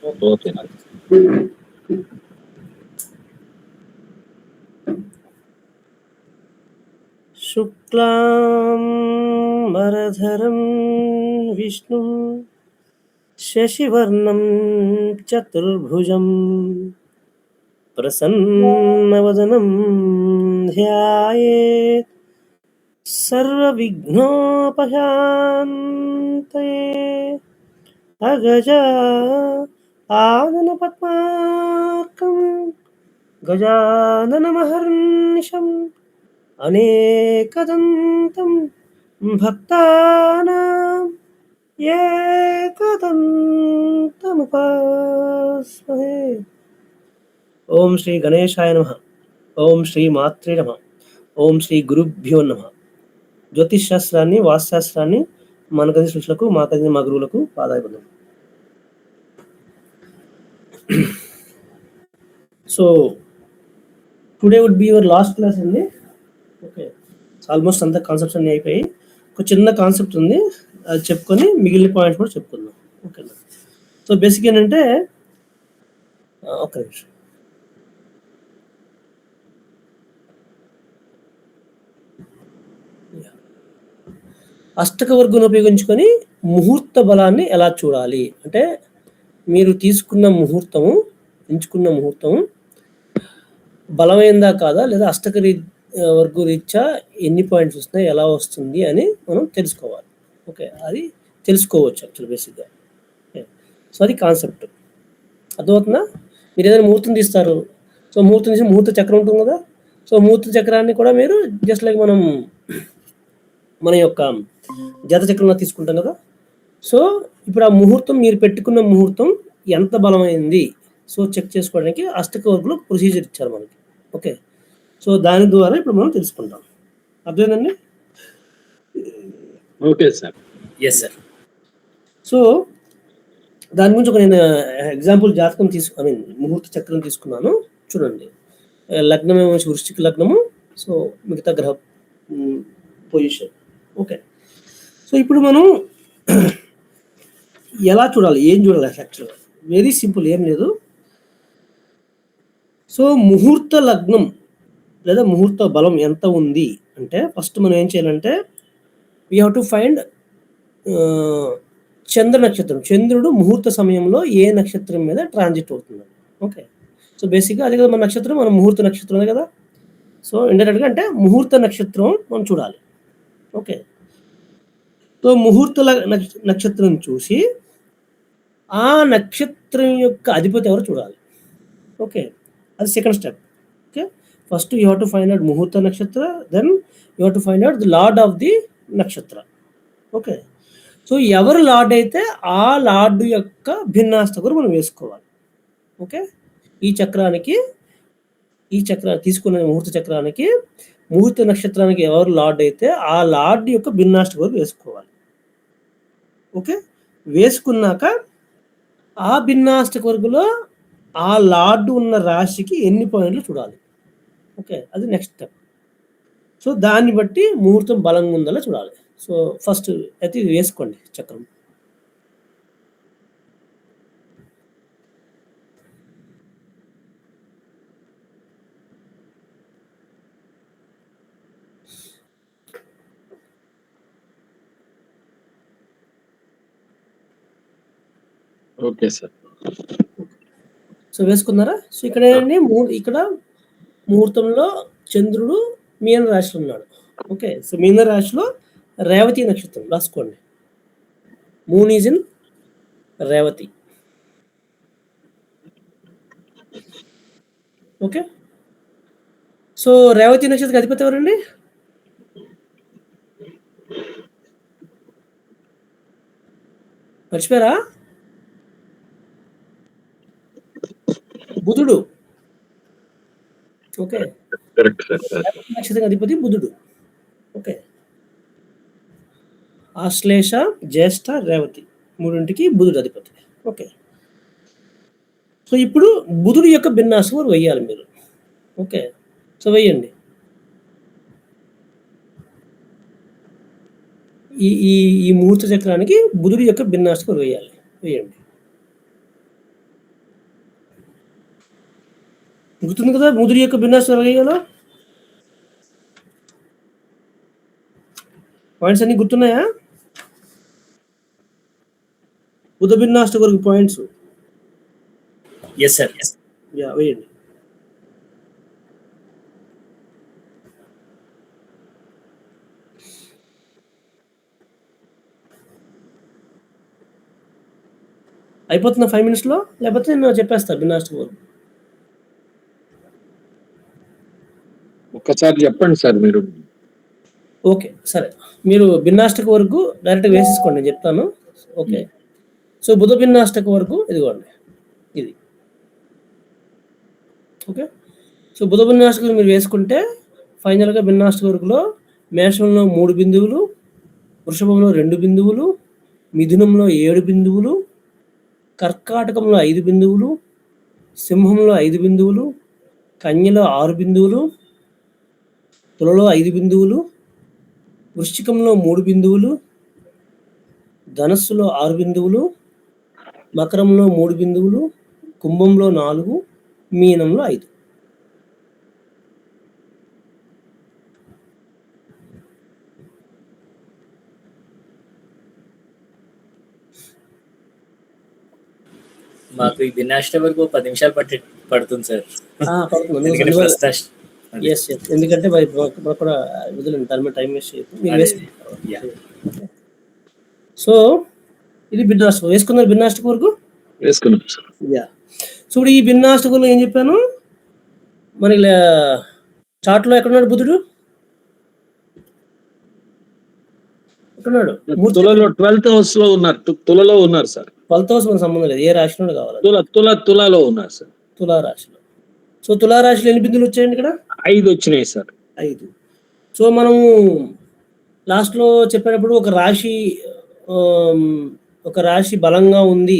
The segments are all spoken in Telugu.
ఓకే. శుక్లాం వరధరం విష్ణుం శశివర్ణం చతుర్భుజం ప్రసన్నవదనం ధ్యాయేత్ సర్వవిఘ్నోపశాంతయే. అగజా ఆనన పద్మార్కం గజాననమహర్నిశం అనేకదంతం భక్తానాం ఏకదంతముపాస్మహే. ఓం శ్రీ గణేశాయ నమః. ఓం శ్రీ మాత్రే నమః. ఓం శ్రీ గురుభ్యో నమః. జ్యోతిష్ శాస్త్రాన్ని, వాస్తుశాస్త్రాన్ని మనకది శిష్యులకు, మాకది మా గురువులకు పాదాభివందనం. So today would be your last class అండి. ఓకే, ఆల్మోస్ట్ అంతా కాన్సెప్ట్స్ అన్నీ అయిపోయి ఒక చిన్న కాన్సెప్ట్ ఉంది, అది చెప్పుకొని మిగిలిన పాయింట్స్ కూడా చెప్పుకుందాం. ఓకేనా? సో బేసిక్ ఏంటంటే ఒక్క నిమిషం. అష్టక వర్గం ఉపయోగించుకొని ముహూర్త బలాన్ని ఎలా చూడాలి అంటే, మీరు తీసుకున్న ముహూర్తము, ఎంచుకున్న ముహూర్తము బలమైందా కాదా, లేదా అష్టక వర్గ రీత్యా ఎన్ని పాయింట్స్ వస్తున్నాయి, ఎలా వస్తుంది అని మనం తెలుసుకోవాలి. ఓకే, అది తెలుసుకోవచ్చు యాక్చువల్ బేసిక్గా. సో అది కాన్సెప్ట్ అర్థమవుతుందా? మీరు ఏదైనా ముహూర్తం తీస్తారు, సో ముహూర్తం తీసి ముహూర్త చక్రం ఉంటుంది కదా, సో ముహూర్త చక్రాన్ని కూడా మీరు జస్ట్ లైక్ మనం మన యొక్క జత చక్రంలో తీసుకుంటాం కదా. సో ఇప్పుడు ఆ ముహూర్తం, మీరు పెట్టుకున్న ముహూర్తం ఎంత బలమైంది సో చెక్ చేసుకోవడానికి అష్టక వర్గులు ప్రొసీజర్ ఇచ్చారు మనకి. ఓకే, సో దాని ద్వారా ఇప్పుడు మనం తెలుసుకుంటాం. అర్థమైందండి? Okay sir. Yes sir. So దాని గురించి ఒక నేను ఎగ్జాంపుల్ జాతకం ముహూర్త చక్రం తీసుకున్నాను చూడండి. లగ్నం ఏమో వృశ్చిక లగ్నము, సో మిగతా గ్రహ పొజిషన్. ఓకే, సో ఇప్పుడు మనం ఎలా చూడాలి, ఏం చూడాలి యాక్చువల్గా? వెరీ సింపుల్, ఏం లేదు. సో ముహూర్త లగ్నం లేదా ముహూర్త బలం ఎంత ఉంది అంటే, ఫస్ట్ మనం ఏం చేయాలంటే వీ హ్యావ్ టు ఫైండ్ చంద్ర నక్షత్రం. చంద్రుడు ముహూర్త సమయంలో ఏ నక్షత్రం మీద ట్రాన్జిట్ అవుతుంది. ఓకే, సో బేసిక్గా అది కదా మన నక్షత్రం, మన ముహూర్త నక్షత్రం కదా. సో ఇండైరెక్ట్గా అంటే ముహూర్త నక్షత్రం మనం చూడాలి. ఓకే, సో ముహూర్త నక్షత్రం చూసి ఆ నక్షత్రం యొక్క అధిపతి ఎవరు చూడాలి. ఓకే, అది second step. Okay, first you have to find out muhurta nakshatra, then you have to find out the lord of the nakshatra. Okay, so ఎవరు లార్డ్ అయితే ఆ లార్డ్ యొక్క భిన్నాష్టకులు మనం వేసుకోవాలి. ఓకే, ఈ చక్రానికి తీసుకున్న ముహూర్త చక్రానికి ముహూర్త నక్షత్రానికి ఎవరు లార్డ్ అయితే ఆ లార్డ్ యొక్క భిన్నాష్టకులు వేసుకోవాలి. ఓకే, వేసుకున్నాక ఆ భిన్నాష్టక వర్గులో ఆ లార్డు ఉన్న రాశికి ఎన్ని పాయింట్లు చూడాలి. ఓకే, అది నెక్స్ట్ స్టెప్. సో దాన్ని బట్టి ముహూర్తం బలంగా ఉందలా చూడాలి. సో ఫస్ట్ అయితే ఇది వేసుకోండి చక్రం. Okay sir. సో వేసుకున్నారా? సో ఇక్కడ ఏంటి, ఇక్కడ ముహూర్తంలో చంద్రుడు మీన రాశిలో ఉన్నాడు. ఓకే, సో మీన రాశిలో రేవతి నక్షత్రం రాసుకోండి. Moon is in Revathi. Okay, so Revathi నక్షత్రం అధిపతి ఎవరండి? మర్చిపోయారా? బుధుడు. ఓకే, నక్షత్రం అధిపతి బుధుడు. ఓకే, ఆశ్లేష, జ్యేష్ఠ, రేవతి మూడింటికి బుధుడు అధిపతి. ఓకే, సో ఇప్పుడు బుధుడు యొక్క భిన్నాసం వెయ్యాలి మీరు. ఓకే, సో వెయ్యండి. ఈ ముహూర్త చక్రానికి బుధుడు యొక్క భిన్నాష్టకం వేయాలి. వేయండి. గుర్తుంది కదా బుధుడి యొక్క భిన్నాష్టకం ఎలాగేయాలో? పాయింట్స్ అన్ని గుర్తున్నాయా? బుధ భిన్నాష్టక వరకు పాయింట్స్. Yes sir. యా వేయండి. అయిపోతుందా 5 మినిట్స్లో? లేకపోతే నేను చెప్పేస్తా భిన్నాష్టక వరకు. ఒక్కసారి చెప్పండి సార్ మీరు. ఓకే సరే, మీరు భిన్నాష్టక వరకు డైరెక్ట్గా వేసేసుకోండి, నేను చెప్తాను. ఓకే, సో బుధ భిన్నాష్టక వరకు ఇదిగోండి ఇది. ఓకే, సో బుధ భిన్నాష్టకం మీరు వేసుకుంటే ఫైనల్గా భిన్నాష్టక వరకులో మేషంలో 3 బిందువులు, వృషభంలో 2 బిందువులు, మిథునంలో 7 బిందువులు, కర్కాటకంలో 5 బిందువులు, సింహంలో 5 బిందువులు, కన్యలో 6 బిందువులు, తులలో 5 బిందువులు, వృశ్చికంలో 3 బిందువులు, ధనస్సులో 6 బిందువులు, మకరంలో 3 బిందువులు, కుంభంలో 4, మీనంలో 5. మాకు ఈ భిన్నాష్టక వరకు 10 నిమిషాలు పడుతుంది సార్. పడుతుంది. ఎందుకంటే ఫస్ట్ ఎస్ ఎస్, ఎందుకంటే మరి కూడా వదిలేండి, దాని మీద టైం వేస్ట్ చేయొద్దు. మీరు వేసుకుంటారు. సో ఇది భిన్నాష్టకం వేసుకున్నారు. భిన్నాష్టకం వరకు వేసుకున్నాం సార్. యా, సో ఇప్పుడు ఈ భిన్నాష్టకంలో ఏం చెప్పాను, మనకి చార్ట్లో ఎక్కడున్నాడు బుధుడు? ఎక్కడున్నాడు? తులలో 12th house లో ఉన్నారు. తులలో ఉన్నారు సార్. 12th house మనకు సంబంధం లేదు, ఏ రాశిలో కావాలి. తులాలో ఉన్నారు సార్. తులారాశిలో. సో తులారాశిలో ఎన్ని బిందువులు వచ్చాయండి ఇక్కడ? 5 వచ్చినాయి సార్. 5. సో మనము లాస్ట్లో చెప్పేటప్పుడు ఒక రాశి బలంగా ఉంది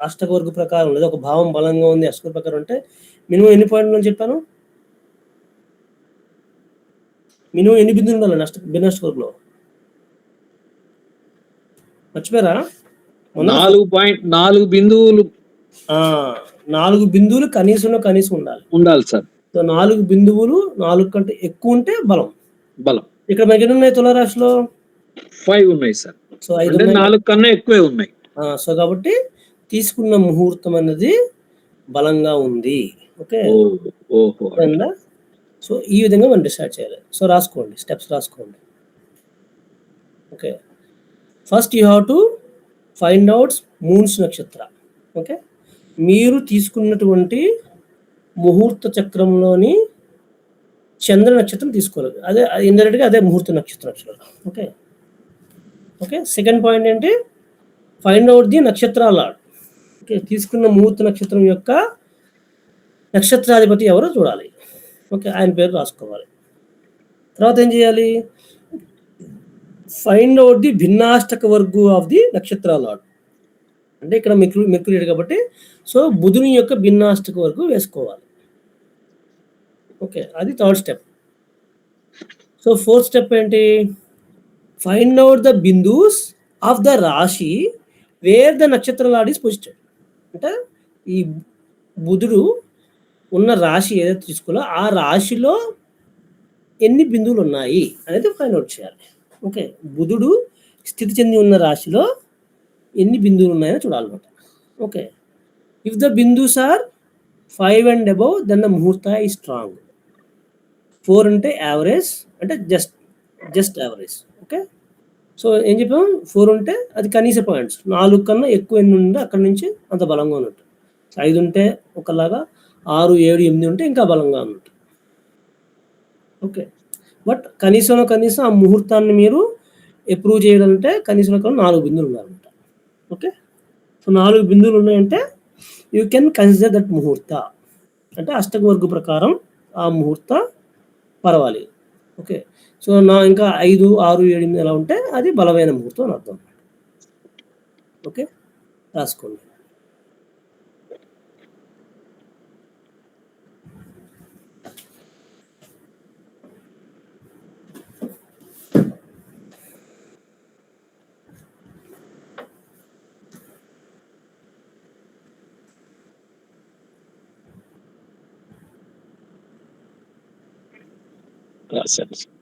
అష్టక వర్గ ప్రకారం, లేదా ఒక భావం బలంగా ఉంది అష్టక ప్రకారం అంటే మినిమం ఎన్ని పాయింట్లు అని చెప్పాను? మినిమం ఎన్ని బిందువులు ఉండాలి భిన్నాష్టక వర్గంలో? మర్చిపోయారా? 4 బిందువులు. 4 బిందువులు కనీసం ఉండాలి సార్. సో 4 బిందువులు 4 కంటే ఎక్కువ ఉంటే బలం. ఇక్కడ మనకి ఎన్ని ఉన్నాయి తులారాశిలో? 5 ఉన్నాయి సార్. సో 5 4 కన్నా ఎక్కువే ఉన్నాయి. సో కాబట్టి తీసుకున్న ముహూర్తం అనేది బలంగా ఉంది. ఓకే, సో ఈ విధంగా మనం డిసైడ్ చేయాలి. సో రాసుకోండి, స్టెప్స్ రాసుకోండి. Okay, first you have to find out moons నక్షత్ర. ఓకే, మీరు తీసుకున్నటువంటి ముహూర్త చక్రంలోని చంద్ర నక్షత్రం తీసుకోవాలి. అదే ఇండైరెక్ట్గా అదే ముహూర్త నక్షత్రం. ఓకే ఓకే, సెకండ్ పాయింట్ ఏంటి, ఫైండ్ అవుట్ ది నక్షత్ర లార్డ్. ఓకే, తీసుకున్న ముహూర్త నక్షత్రం యొక్క నక్షత్రాధిపతి ఎవరో చూడాలి. ఓకే, ఆయన పేరు రాసుకోవాలి. తర్వాత ఏం చేయాలి, ఫైండ్ అవుట్ ది భిన్నాష్టక వర్గు ఆఫ్ ది నక్షత్ర లార్డ్. అంటే ఇక్కడ మెర్క్యూరీ కాబట్టి సో బుధుని యొక్క భిన్నాష్టక వర్గు వేసుకోవాలి. ఓకే, అది third step. So fourth step ఏంటి, ఫైండ్ అవుట్ ద బిందూస్ ఆఫ్ ద రాశి వేర్ ద నక్షత్ర లార్డ్ ఈస్ పొజిటెడ్. అంటే ఈ బుధుడు ఉన్న రాశి ఏదైతే తీసుకోవాలో ఆ రాశిలో ఎన్ని బిందువులు ఉన్నాయి అనేది ఫైండ్ అవుట్ చేయాలి. ఓకే, బుధుడు స్థితి చెంది ఉన్న రాశిలో ఎన్ని బిందువులు ఉన్నాయో చూడాలన్నమాట. ఓకే, ఇఫ్ ద బిందూస్ are 5 and above then the ముహూర్త ఈ స్ట్రాంగ్. 4 అంటే యావరేజ్, అంటే జస్ట్ యావరేజ్. ఓకే, సో ఏం చెప్పాము, 4 ఉంటే అది కనీస పాయింట్స్, 4 కన్నా ఎక్కువ ఎన్ని ఉంటే అక్కడి నుంచి అంత బలంగా ఉన్నట్టు. 5 ఉంటే ఒకలాగా, 6, 7, 8 ఉంటే ఇంకా బలంగా ఉన్నట్టు. ఓకే, బట్ కనీసం ఆ ముహూర్తాన్ని మీరు అప్రూవ్ చేయాలంటే కనీసం 4 బిందువులు ఉండాలన్నమాట. ఓకే, సో 4 బిందువులు ఉన్నాయంటే యూ కెన్ కన్సిడర్ దట్ ముహూర్త. అంటే అష్టక వర్గ ప్రకారం ఆ ముహూర్త పర్వాలేదు. ఓకే, సో ఇంకా 5, 6, 7, 8 ఎలా ఉంటే అది బలమైన ముహూర్తం అని అర్థం. ఓకే, రాసుకోండి. రాశాను సార్.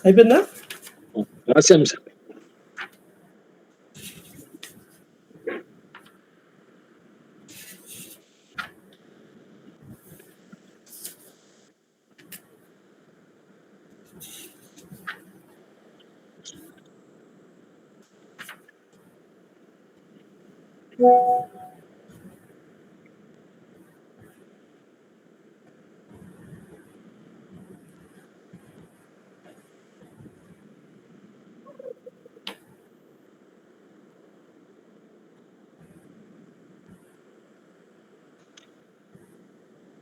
అయిపోయిందా? రాశాం సార్.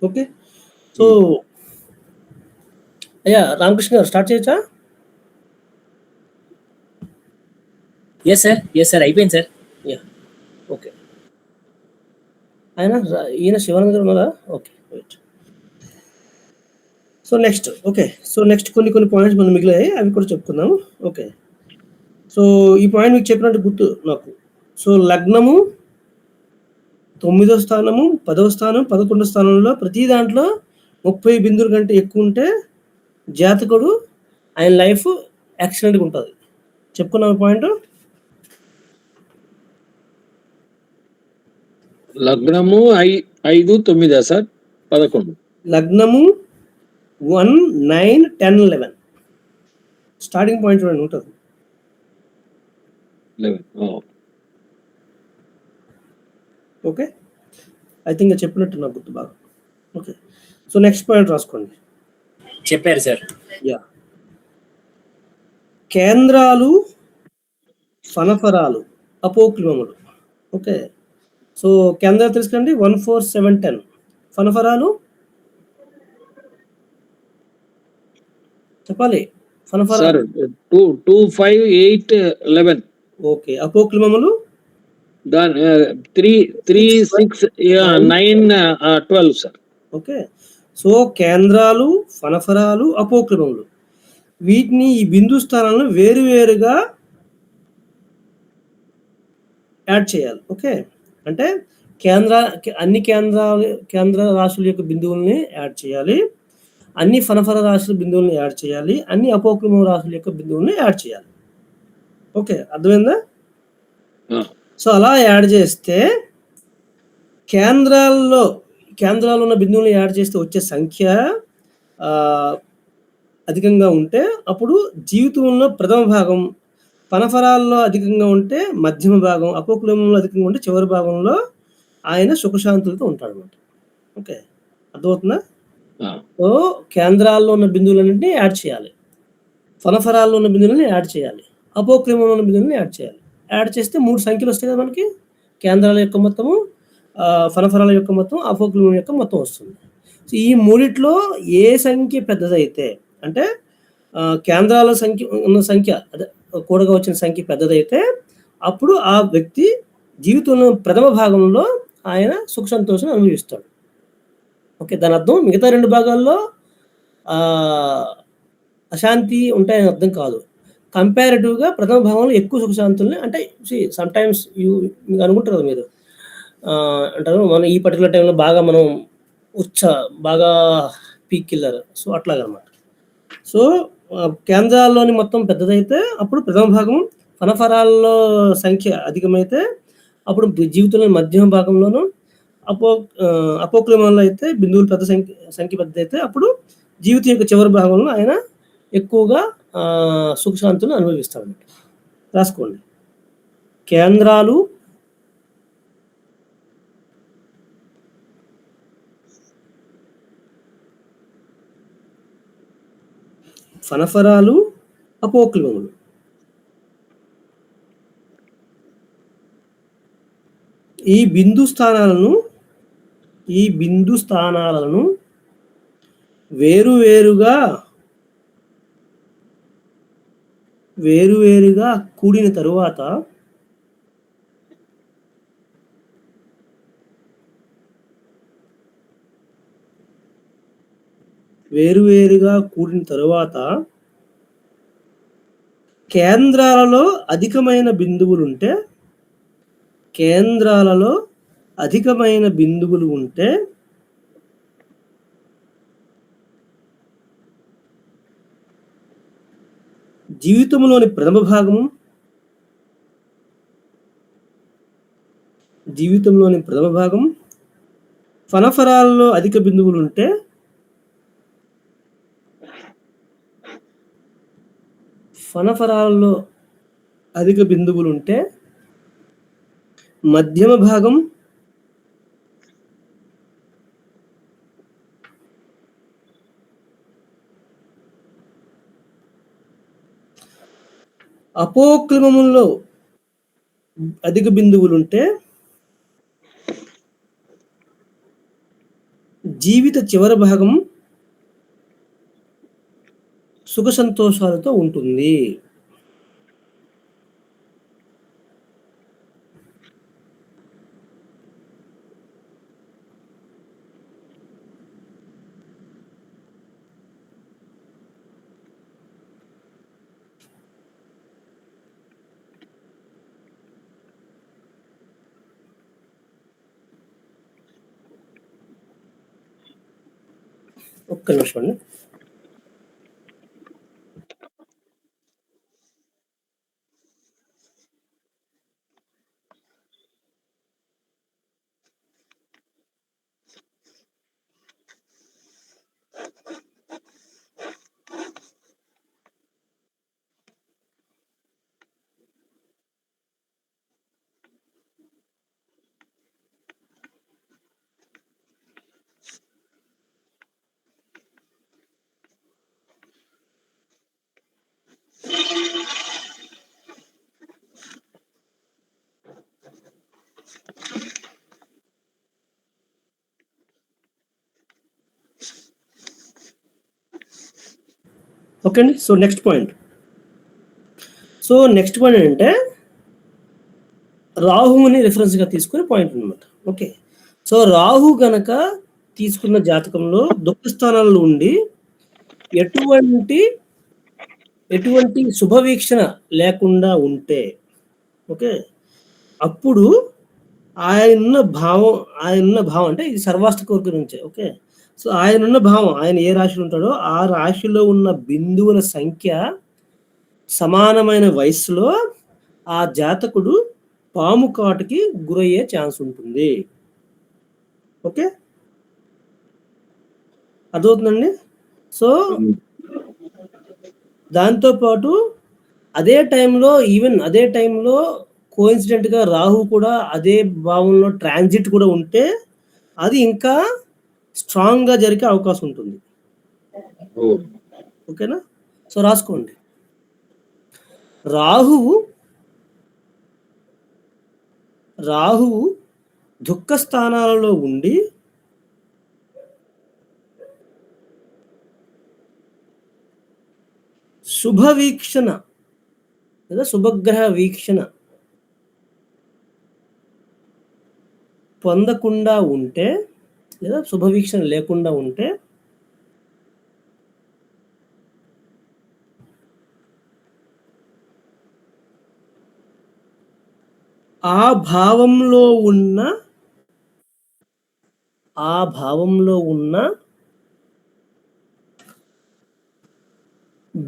ఓకే. సో అయ్యా రామకృష్ణ గారు స్టార్ట్ చేయొచ్చా? ఎస్ సార్ అయిపోయింది సార్. Yeah okay. ఈయన శివానంద్ గారు ఉన్నారా? Okay right. So next okay. So next కొన్ని పాయింట్స్ మనం మిగిలాయి, అవి కూడా చెప్పుకుందాము. ఓకే. సో ఈ పాయింట్ మీకు చెప్పినట్టు గుర్తు నాకు. సో లగ్నము 9వ స్థానము, 10వ స్థానం, 11వ స్థానంలో ప్రతి దాంట్లో 30 బిందువుల కంటే ఎక్కువ ఉంటే జాతకుడు ఆయన లైఫ్ యాక్సిడెంట్గా ఉంటుంది. చెప్పుకున్నాము పాయింట్. లగ్నము 5, 9 సార్? 11. లగ్నము 1, 9, 10, 11 స్టార్టింగ్ పాయింట్ చూడండి ఉంటుంది. 11. ఓకే. ఐ థింక్ చెప్పినట్టు నాకు గుర్తు బాగా. ఓకే. సో నెక్స్ట్ పాయింట్ రాసుకోండి. చెప్పారు సార్. యా కేంద్రాలు, ఫనఫరాలు, అపోక్లిమములు. ఓకే. సో కేంద్రాలు తెలుసుకోండి 1, 4, 7, 10. ఫనఫరాలు చెప్పాలి. సార్ 2, 5, 8, 11. ఓకే. అపోక్లిమములు 3, 6, 9, 12 సార్. ఓకే. సో కేంద్రాలు, ఫనఫరాలు, అపోక్లిమములు వీటిని ఈ బిందు స్థానాలను వేరువేరుగా యాడ్ చేయాలి. ఓకే. అంటే అన్ని కేంద్ర రాశుల యొక్క బిందువుల్ని యాడ్ చేయాలి, అన్ని ఫనఫర రాశుల బిందువుల్ని యాడ్ చేయాలి, అన్ని అపోక్లిమ రాశుల యొక్క బిందువుల్ని యాడ్ చేయాలి. ఓకే. అర్థమైందా? సో అలా యాడ్ చేస్తే కేంద్రాల్లో ఉన్న బిందువులను యాడ్ చేస్తే వచ్చే సంఖ్య అధికంగా ఉంటే అప్పుడు జీవితంలో ప్రథమ భాగం, ఫనఫరాల్లో అధికంగా ఉంటే మధ్యమ భాగం, అపోక్లిమంలో అధికంగా ఉంటే చివరి భాగంలో ఆయన సుఖశాంతులతో ఉంటాడు అనమాట. ఓకే. అర్థమవుతుందా? సో కేంద్రాల్లో ఉన్న బిందువులన్నింటినీ యాడ్ చేయాలి, ఫనఫరాల్లో ఉన్న బిందువులని యాడ్ చేయాలి, అపోక్లిమంలో ఉన్న బిందువులని యాడ్ చేయాలి. యాడ్ చేస్తే 3 సంఖ్యలు వస్తాయి కదా మనకి. కేంద్రాల యొక్క మొత్తము, ఫనఫరాల యొక్క మొత్తం, అపోక్లిమం యొక్క మొత్తం వస్తుంది. సో ఈ మూడిట్లో ఏ సంఖ్య పెద్దదైతే, అంటే కేంద్రాల ఉన్న సంఖ్య అదే కూడగా వచ్చిన సంఖ్య పెద్దదైతే అప్పుడు ఆ వ్యక్తి జీవితంలో ప్రథమ భాగంలో ఆయన సుఖ సంతోషం అనుభవిస్తాడు. ఓకే. దాని అర్థం మిగతా 2 భాగాల్లో అశాంతి ఉంటాయని అర్థం కాదు. కంపారిటివ్గా ప్రథమ భాగంలో ఎక్కువ సుఖశాంతుల్ని, అంటే సమ్ టైమ్స్ మీకు అనుకుంటారు కదా మీరు, అంటారు మనం ఈ పర్టికులర్ టైంలో బాగా మనం బాగా పీక్ కిల్లర్. సో అట్లాగనమాట. సో కేంద్రాల్లోని మొత్తం పెద్దదైతే అప్పుడు ప్రథమ భాగం ఫనఫరాల్లో సంఖ్య అధికమైతే అప్పుడు జీవితంలో మధ్యమ భాగంలోను అపోక్లిమంలో అయితే బిందువులు పెద్ద సంఖ్య పెద్దదైతే అప్పుడు జీవితం యొక్క చివరి భాగంలో ఆయన ఎక్కువగా సుఖశాంతులను అనుభవిస్తాడన్నమాట. రాసుకోండి. కేంద్రాలు ఫనఫరాలు అపోక్లిమములు. ఈ బిందు స్థానాలను వేరువేరుగా కూడిన తరువాత కేంద్రాలలో అధికమైన బిందువులు ఉంటే జీవితంలోని ప్రథమ భాగం ఫనఫరాలలో అధిక బిందువులు ఉంటే మధ్యమ భాగం అపోక్లిమములో అధిక బిందువులుంటే జీవిత చివరి భాగం సుఖ సంతోషాలతో ఉంటుంది. ఒక్క నిమిషం అండి. ఓకే అండి. సో నెక్స్ట్ పాయింట్ ఏంటంటే రాహుని రిఫరెన్స్గా తీసుకునే పాయింట్ అనమాట. ఓకే, సో రాహు గనక తీసుకున్న జాతకంలో దుఃఖ స్థానాల్లో ఉండి ఎటువంటి శుభవీక్షణ లేకుండా ఉంటే, ఓకే, అప్పుడు ఆయనున్న భావం అంటే ఇది సర్వాష్టక వర్గం నుంచే. ఓకే, సో ఆయనున్న భావం, ఆయన ఏ రాశిలో ఉంటాడో ఆ రాశిలో ఉన్న బిందువుల సంఖ్య సమానమైన వయసులో ఆ జాతకుడు పాము కాటుకి గురయ్యే ఛాన్స్ ఉంటుంది. ఓకే, అర్థమవుతుందండి. సో దాంతోపాటు అదే టైంలో కోఇన్సిడెంట్గా రాహు కూడా అదే భావంలో ట్రాన్సిట్ కూడా ఉంటే అది ఇంకా స్ట్రాంగ్గా జరిగే అవకాశం ఉంటుంది. ఓకేనా, సో రాసుకోండి. రాహువు దుఃఖ స్థానాలలో ఉండి శుభవీక్షణ లేదా శుభగ్రహ వీక్షణ పొందకుండా ఉంటే లేదా శుభవీక్షణ లేకుండా ఉంటే ఆ భావంలో ఉన్న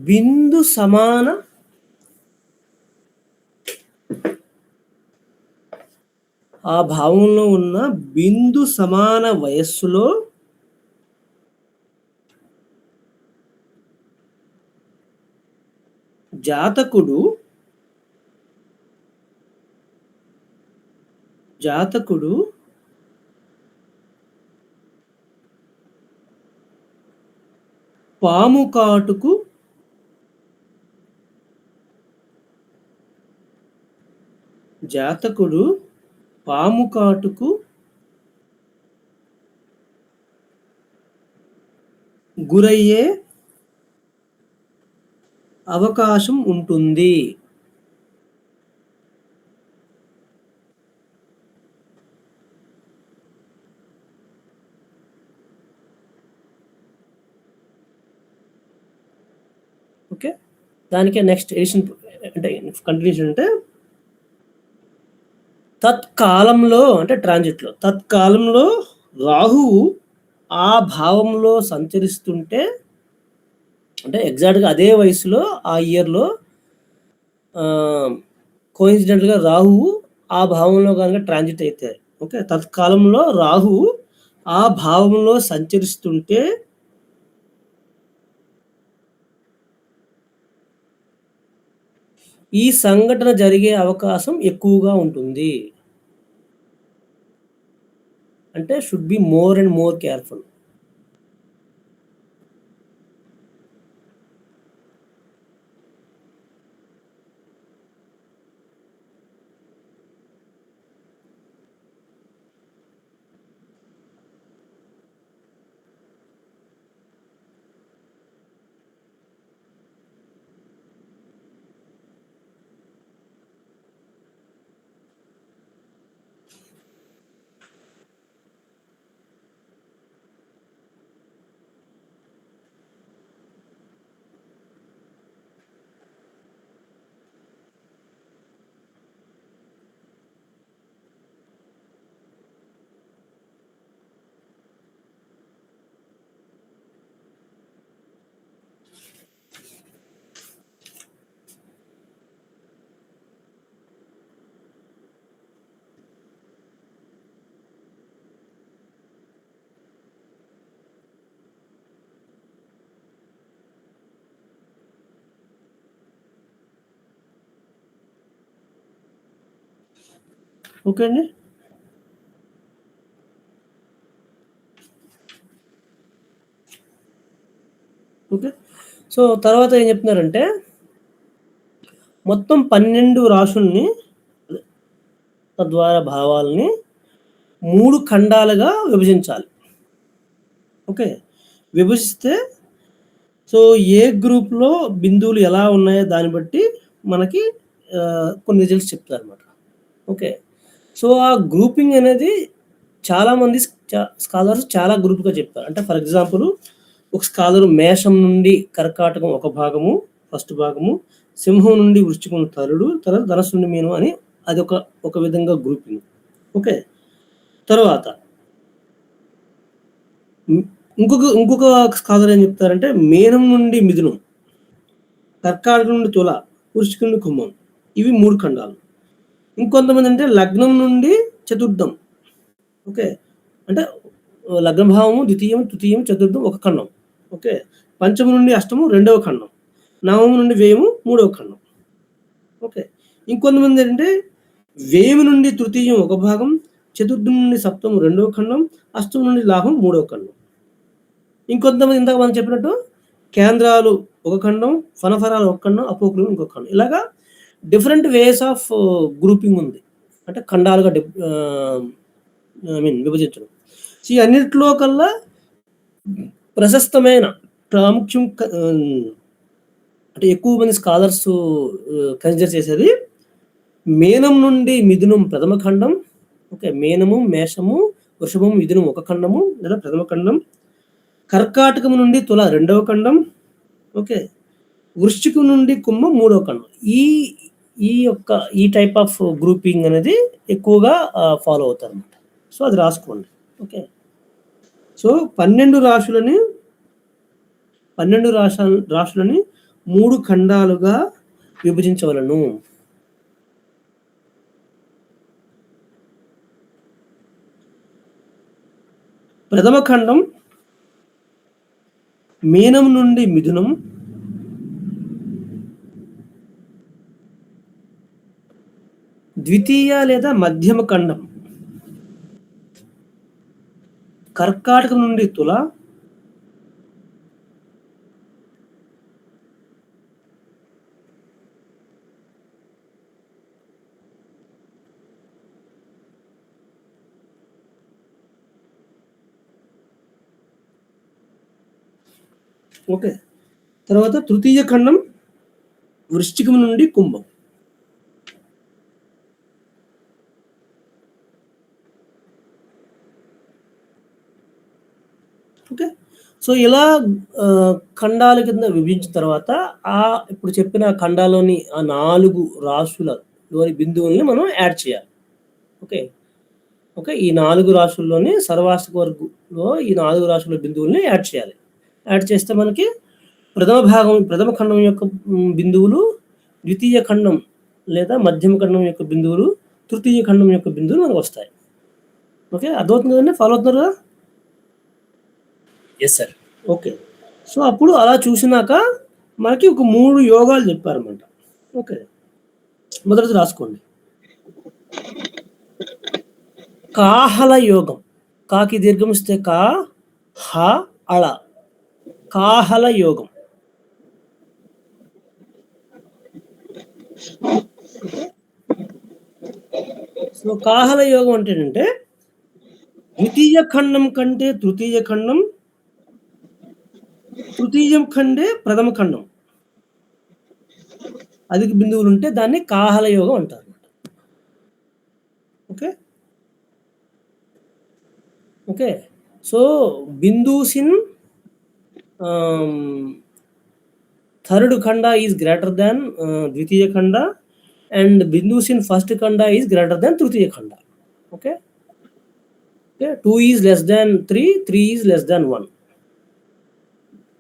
బిందు సమాన ఆ భావంలో ఉన్న బిందు సమాన వయస్సులో జాతకుడు పాము కాటుకు గురయ్యే అవకాశం ఉంటుంది. ఓకే, దానికే నెక్స్ట్ ఎడిషన్ అంటే కంటిన్యూషన్ అంటే తత్కాలంలో అంటే ట్రాన్జిట్లో తత్కాలంలో రాహువు ఆ భావంలో సంచరిస్తుంటే అంటే ఎగ్జాక్ట్గా అదే వయసులో ఆ ఇయర్లో కోఇన్సిడెంట్గా రాహువు ఆ భావంలో కనుక ట్రాన్జిట్ అయితే ఓకే తత్కాలంలో రాహువు ఆ భావంలో సంచరిస్తుంటే ఈ సంఘటన జరిగే అవకాశం ఎక్కువగా ఉంటుంది. అంటే should be more and more careful. Okay అండి. ఓకే, సో తర్వాత ఏం చెప్తున్నారంటే మొత్తం 12 రాశుల్ని తద్వారా భావాలని 3 ఖండాలుగా విభజించాలి. ఓకే, విభజిస్తే సో ఏ గ్రూప్లో బిందువులు ఎలా ఉన్నాయో దాన్ని బట్టి మనకి కొన్ని రిజల్ట్స్ చెప్తారు అనమాట. ఓకే, సో ఆ గ్రూపింగ్ అనేది చాలామంది స్కాలర్స్ చాలా గ్రూప్గా చెప్తారు. అంటే ఫర్ ఎగ్జాంపుల్ ఒక స్కాలర్ మేషం నుండి కర్కాటకం ఒక భాగము ఫస్ట్ భాగము, సింహం నుండి వృశ్చికం థర్డ్, తర్వాత ధనస్సు నుండి మీనం అని అది ఒక విధంగా గ్రూపింగ్. ఓకే, తర్వాత ఇంకొక స్కాలర్ ఏం చెప్తారంటే మీనం నుండి మిథునం, కర్కాటకం నుండి తుల, వృశ్చికం నుండి కుంభం, ఇవి 3 ఖండాలు. ఇంకొంతమంది అంటే లగ్నం నుండి చతుర్థం. ఓకే, అంటే లగ్న భావము ద్వితీయం తృతీయం చతుర్థం ఒక ఖండం. ఓకే, పంచము నుండి అష్టము 2వ ఖండం, నవము నుండి వ్యయము 3వ ఖండం. ఓకే, ఇంకొంతమంది ఏంటంటే వ్యయము నుండి తృతీయం ఒక భాగం, చతుర్థం నుండి సప్తము 2వ ఖండం, అష్టం నుండి లాభం 3వ ఖండం. ఇంకొంతమంది ఇందాక మనం చెప్పినట్టు కేంద్రాలు ఒక ఖండం, ఫనఫరాలు ఒక ఖండం, అపోక్లులు ఇంకొక ఖండం. ఇలాగా డిఫరెంట్ వేస్ ఆఫ్ గ్రూపింగ్ ఉంది. అంటే ఖండాలుగా విభజించడం. ఈ అన్నింటిలో కల్లా ప్రశస్తమైన ప్రాముఖ్యం అంటే ఎక్కువ మంది స్కాలర్స్ కన్సిడర్ చేసేది మీనం నుండి మిథునం ప్రథమ ఖండం. ఓకే, మీనము మేషము వృషభము మిథునం ఒక ఖండము లేదా ప్రథమ ఖండం, కర్కాటకం నుండి తుల 2వ ఖండం. ఓకే, వృశ్చికం నుండి కుంభం 3వ ఖండం. ఈ టైప్ ఆఫ్ గ్రూపింగ్ అనేది ఎక్కువగా ఫాలో అవుతారు అన్నమాట. సో అది రాసుకోండి. Okay, so 12 రాశులని 3 ఖండాలుగా విభజించవలను. ప్రథమ ఖండం మీనం నుండి మిథునం, ద్వితీయ లేదా మధ్యమ ఖండం కర్కాటకం నుండి తుల, ఓకే. తర్వాత తృతీయ ఖండం వృశ్చికం నుండి కుంభం. ఓకే. సో ఇలా ఖండాల కింద విభజించిన తర్వాత ఇప్పుడు చెప్పిన ఖండాలోని ఆ 4 రాశులలోని బిందువుల్ని మనం యాడ్ చేయాలి. ఓకే. ఓకే. ఈ 4 రాశుల్లోని సర్వాష్టక వర్గంలో ఈ 4 రాశుల బిందువుల్ని యాడ్ చేయాలి. యాడ్ చేస్తే మనకి ప్రథమ ఖండం యొక్క బిందువులు, ద్వితీయ ఖండం లేదా మధ్యమ ఖండం యొక్క బిందువులు, తృతీయ ఖండం యొక్క బిందువులు మనకు వస్తాయి. ఓకే. అర్థమవుతుంది కదండి? ఫాలో అవుతున్నారు కదా? Yes sir. ఓకే. సో అప్పుడు అలా చూసినాక మనకి ఒక 3 యోగాలు చెప్పారన్నమాట. ఓకే. మొదటిది రాసుకోండి. కాహల యోగం. కాకి దీర్ఘమిస్తే కా, హ, అళ. కాహల యోగం. సో కాహల యోగం అంటే ఏంటంటే ద్వితీయ ఖండం కంటే తృతీయ ఖండం, తృతీయం ఖండే ప్రథమ ఖండం అధిక బిందువులు ఉంటే దాన్ని కాహల యోగం అంటారు. Okay. Okay. So Bindu's in third khanda is greater than dvitiya khanda, and bindus in first khanda is greater than tritiya khanda. Okay. Okay. 2 is less than 3, 3 is less than 1.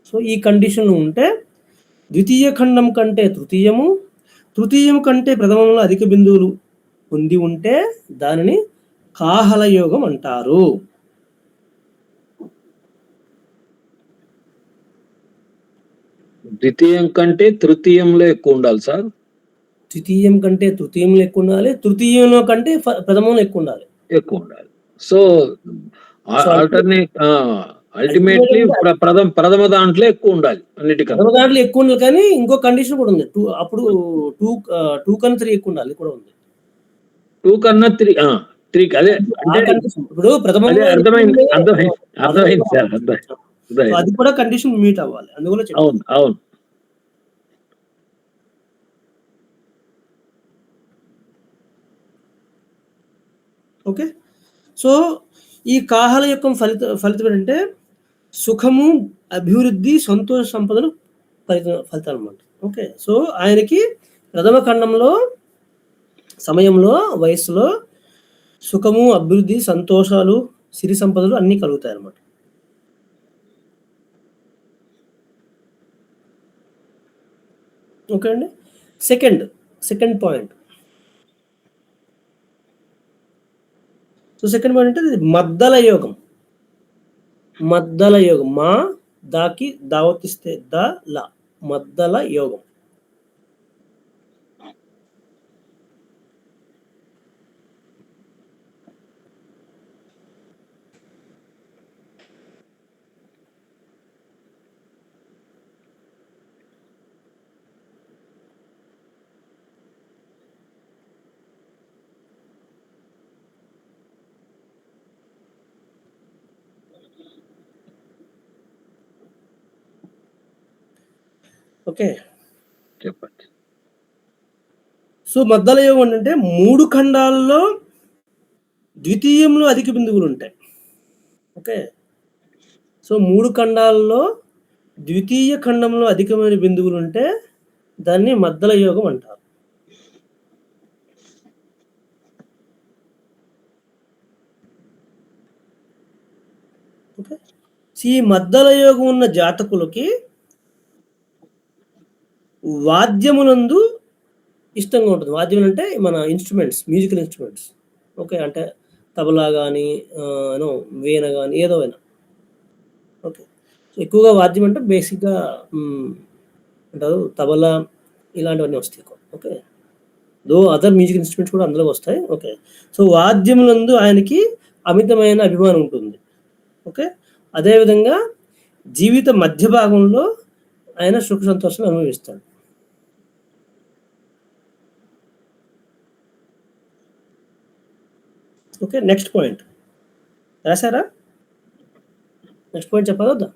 So ఈ కండిషన్ ఉంటే ద్వితీయ ఖండం కంటే తృతీయము, తృతీయం కంటే ప్రథమంలో అధిక బిందువులు పొంది ఉంటే దానిని కాహల యోగం అంటారు. ద్వితీయం కంటే తృతీయంలో ఎక్కువ ఉండాలి సార్. ద్వితీయం కంటే తృతీయంలో ఎక్కువ ఉండాలి, తృతీయంలో కంటే ప్రథమంలో ఎక్కువ ఉండాలి. సో ఆల్టర్నేట్ అల్టిమేట్లీ ప్రథమ దాంట్లో ఎక్కువ ఉండాలి. అన్నిటికన్నా ప్రథమ దాంట్లో ఎక్కువ ఉండాలి, కానీ ఇంకో కండిషన్ కూడా ఉంది. అప్పుడు 2 కన్నా 3 ఎక్కువ ఉండాలి కూడా ఉంది. 2 కన్నా 3 అదే ఇప్పుడు ప్రథమంలో అర్థమైంది సార్. అది కూడా కండిషన్ మీట్ అవ్వాలి. అందువల్ల అవును. ఓకే. సో ఈ కాహల యొక్క ఫలితం ఏంటంటే సుఖము, అభివృద్ధి, సంతోష సంపదలు ఫలితాలు అన్నమాట. ఓకే. సో ఆయనకి ప్రథమ ఖండంలో సమయంలో వయస్సులో సుఖము, అభివృద్ధి, సంతోషాలు, సిరి సంపదలు అన్నీ కలుగుతాయి అన్నమాట. ఓకే అండి. Second point. So second point అంటే మద్దల యోగం. మా దాకి దావతిస్తే ల మద్దల యోగం. ఓకే. చెప్పండి. సో మద్దల యోగం అంటే 3 ఖండాల్లో ద్వితీయంలో అధిక బిందువులు ఉంటాయి. ఓకే. సో 3 ఖండాల్లో ద్వితీయ ఖండంలో అధికమైన బిందువులు ఉంటే దాన్ని మద్దల యోగం అంటారు. ఓకే. ఈ మద్దల యోగం ఉన్న జాతకులకి వాద్యమునందు ఇష్టంగా ఉంటుంది. వాద్యం అంటే మన ఇన్స్ట్రుమెంట్స్, మ్యూజికల్ ఇన్స్ట్రుమెంట్స్. ఓకే. అంటే తబలా కానీ యూనో వీణ కానీ ఏదో అయినా. ఓకే. సో ఎక్కువగా వాద్యం అంటే బేసిక్గా అంటారు తబలా ఇలాంటివన్నీ వస్తాయి ఎక్కువ. ఓకే. దో అదర్ మ్యూజిక్ ఇన్స్ట్రుమెంట్స్ కూడా అందులోకి వస్తాయి. ఓకే. సో వాద్యములందు ఆయనకి అమితమైన అభిమానం ఉంటుంది. ఓకే. అదేవిధంగా జీవిత మధ్య భాగంలో ఆయన సుఖ సంతోషం అనుభవిస్తాడు. ఓకే. నెక్స్ట్ పాయింట్ రాశారా? నెక్స్ట్ పాయింట్ చెప్పాలా వద్దా?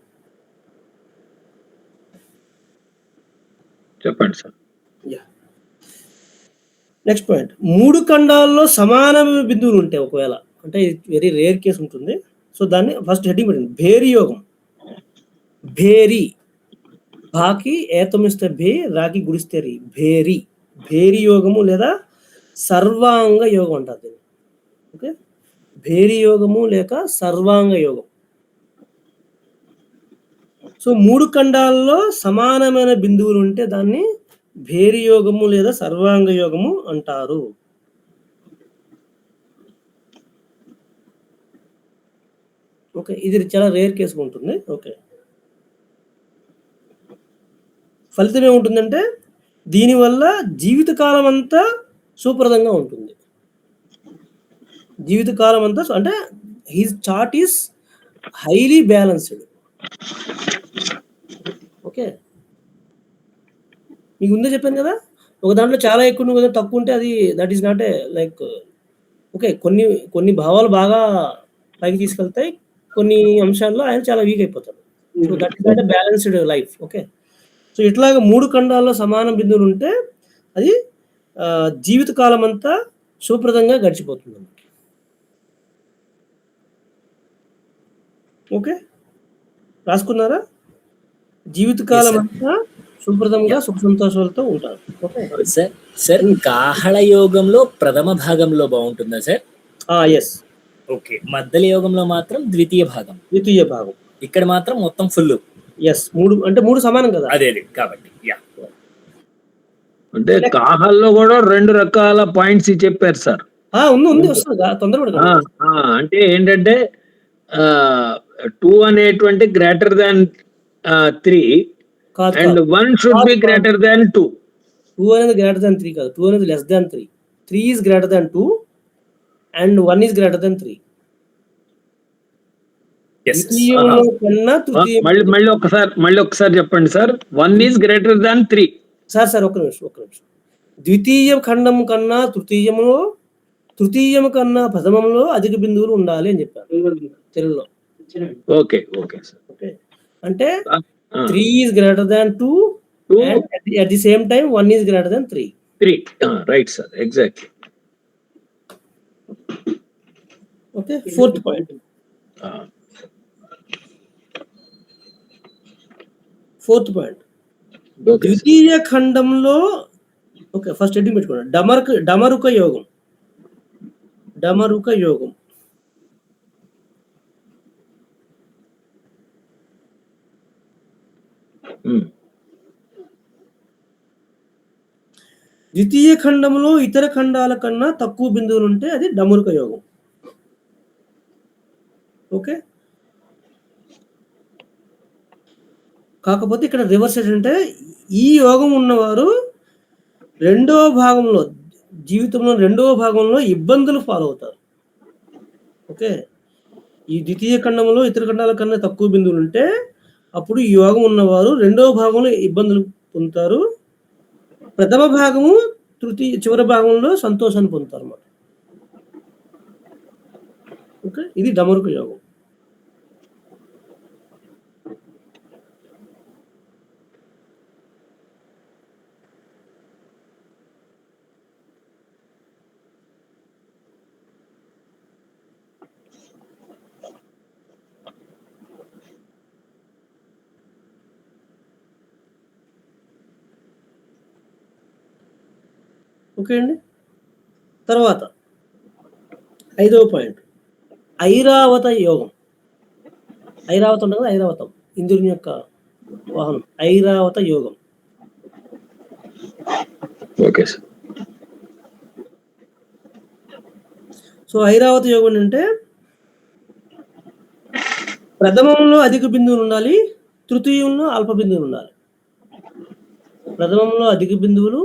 చెప్పండి సార్. నెక్స్ట్ పాయింట్ 3 ఖండాల్లో సమాన బిందువులు ఉంటాయి ఒకవేళ, అంటే వెరీ రేర్ కేసు ఉంటుంది. సో దాన్ని ఫస్ట్ హెడ్డింగ్ పెట్టండి, భేరి యోగం. భేరి, భాకి ఏతమిస్తే భే, రాకి గుడిస్తే రి, భేరి. భేరి యోగము లేదా సర్వాంగ యోగం అంటారు దీన్ని. ఓకే. భేరి యోగము లేక సర్వాంగ యోగం. సో 3 ఖండాల్లో సమానమైన బిందువులు ఉంటే దాన్ని భేరి యోగము లేదా సర్వాంగ యోగము అంటారు. ఓకే. ఇది చాలా రేర్ కేసు ఉంటుంది. ఓకే. ఫలితం ఏముంటుందంటే దీనివల్ల జీవితకాలం అంతా సుప్రదంగా ఉంటుంది. జీవితకాలం అంతా అంటే his chart is highly balanced. Okay. మీకు ముందే చెప్పాను కదా, ఒక దాంట్లో చాలా ఎక్కువ ఉంది కదా, తక్కువ ఉంటే అది that is not a like okay. కొన్ని కొన్ని భావాలు బాగా పైకి తీసుకెళ్తాయి, కొన్ని అంశాల్లో ఆయన చాలా వీక్ అయిపోతాడు. So that is not a balanced life. Okay. So ఇట్లాగా 3 ఖండాల్లో సమాన బిందువులు ఉంటే అది జీవితకాలం అంతా సుప్రదంగా గడిచిపోతుంది. ఓకే. రాసుకున్నారా? జీవితకాలం అంతా సుప్రదంగా సుఖ సంతోషాలతో ఉంటారు. Okay sir. సార్ కాహళ యోగంలో ప్రథమ భాగంలో బాగుంటుందా సార్? ఎస్. ఓకే. మద్దల యోగంలో మాత్రం ద్వితీయ భాగం. ద్వితీయ భాగం. ఇక్కడ మాత్రం మొత్తం ఫుల్. ఎస్. 3 అంటే 3 సమానం కదా. అదే కాబట్టి అంటే కాహల్లో కూడా 2 రకాల పాయింట్స్ చెప్పారు సార్. ఉంది వస్తుంది తొందరపడకండి. అంటే ఏంటంటే 2 అనేటువంటి greater than 3 and 1 should be greater than 2. 2 అనేది గ్రేటర్ దాన్ 3 కాదు, 2 అనేది less than 3. 3 is greater than 2 and 1 is greater than 3. మళ్ళీ ఒకసారి చెప్పండి sir. 1 is greater than 3. Sir ఒక్క నిమిషం. ద్వితీయ ఖండం కన్నా తృతీయం కన్నా ప్రథమంలో అధిక బిందువులు ఉండాలి అని చెప్పారు తెలుగులో. Okay sir. ఓకే. అంటే 3 is greater than 2 and at the same time 1 is greater than 3. Right sir, exactly. Okay. Fourth point. ద్వితీయ ఖండంలో ఓకే ఫస్ట్ హెడ్డింగ్ పెట్టుకోండి, డమరుక యోగం. ద్వితీయ ఖండంలో ఇతర ఖండాల కన్నా తక్కువ బిందువులు ఉంటే అది డమరుక యోగం. ఓకే. కాకపోతే ఇక్కడ రివర్స్ ఏంటంటే ఈ యోగం ఉన్నవారు జీవితంలో రెండవ భాగంలో ఇబ్బందులు ఫాలో అవుతారు. ఓకే. ఈ ద్వితీయ ఖండంలో ఇతర ఖండాల కన్నా తక్కువ బిందువులు ఉంటే అప్పుడు ఈ యోగం ఉన్నవారు రెండవ భాగంలో ఇబ్బందులు పొందుతారు, ప్రథమ భాగము చివరి భాగంలో సంతోషాన్ని పొందుతారు అన్నమాట. ఓకే. ఇది డమరుక యోగం. ఓకే అండి. తర్వాత 5వ పాయింట్ ఐరావత యోగం. ఐరావతం ఉంటుంది కదా, ఐరావతం ఇంద్రుని యొక్క వాహనం, ఐరావత యోగం. Okay sir. సో ఐరావత యోగం అంటే ప్రథమంలో అధిక బిందువులు ఉండాలి, తృతీయంలో అల్ప బిందువులు ఉండాలి. ప్రథమంలో అధిక బిందువులు,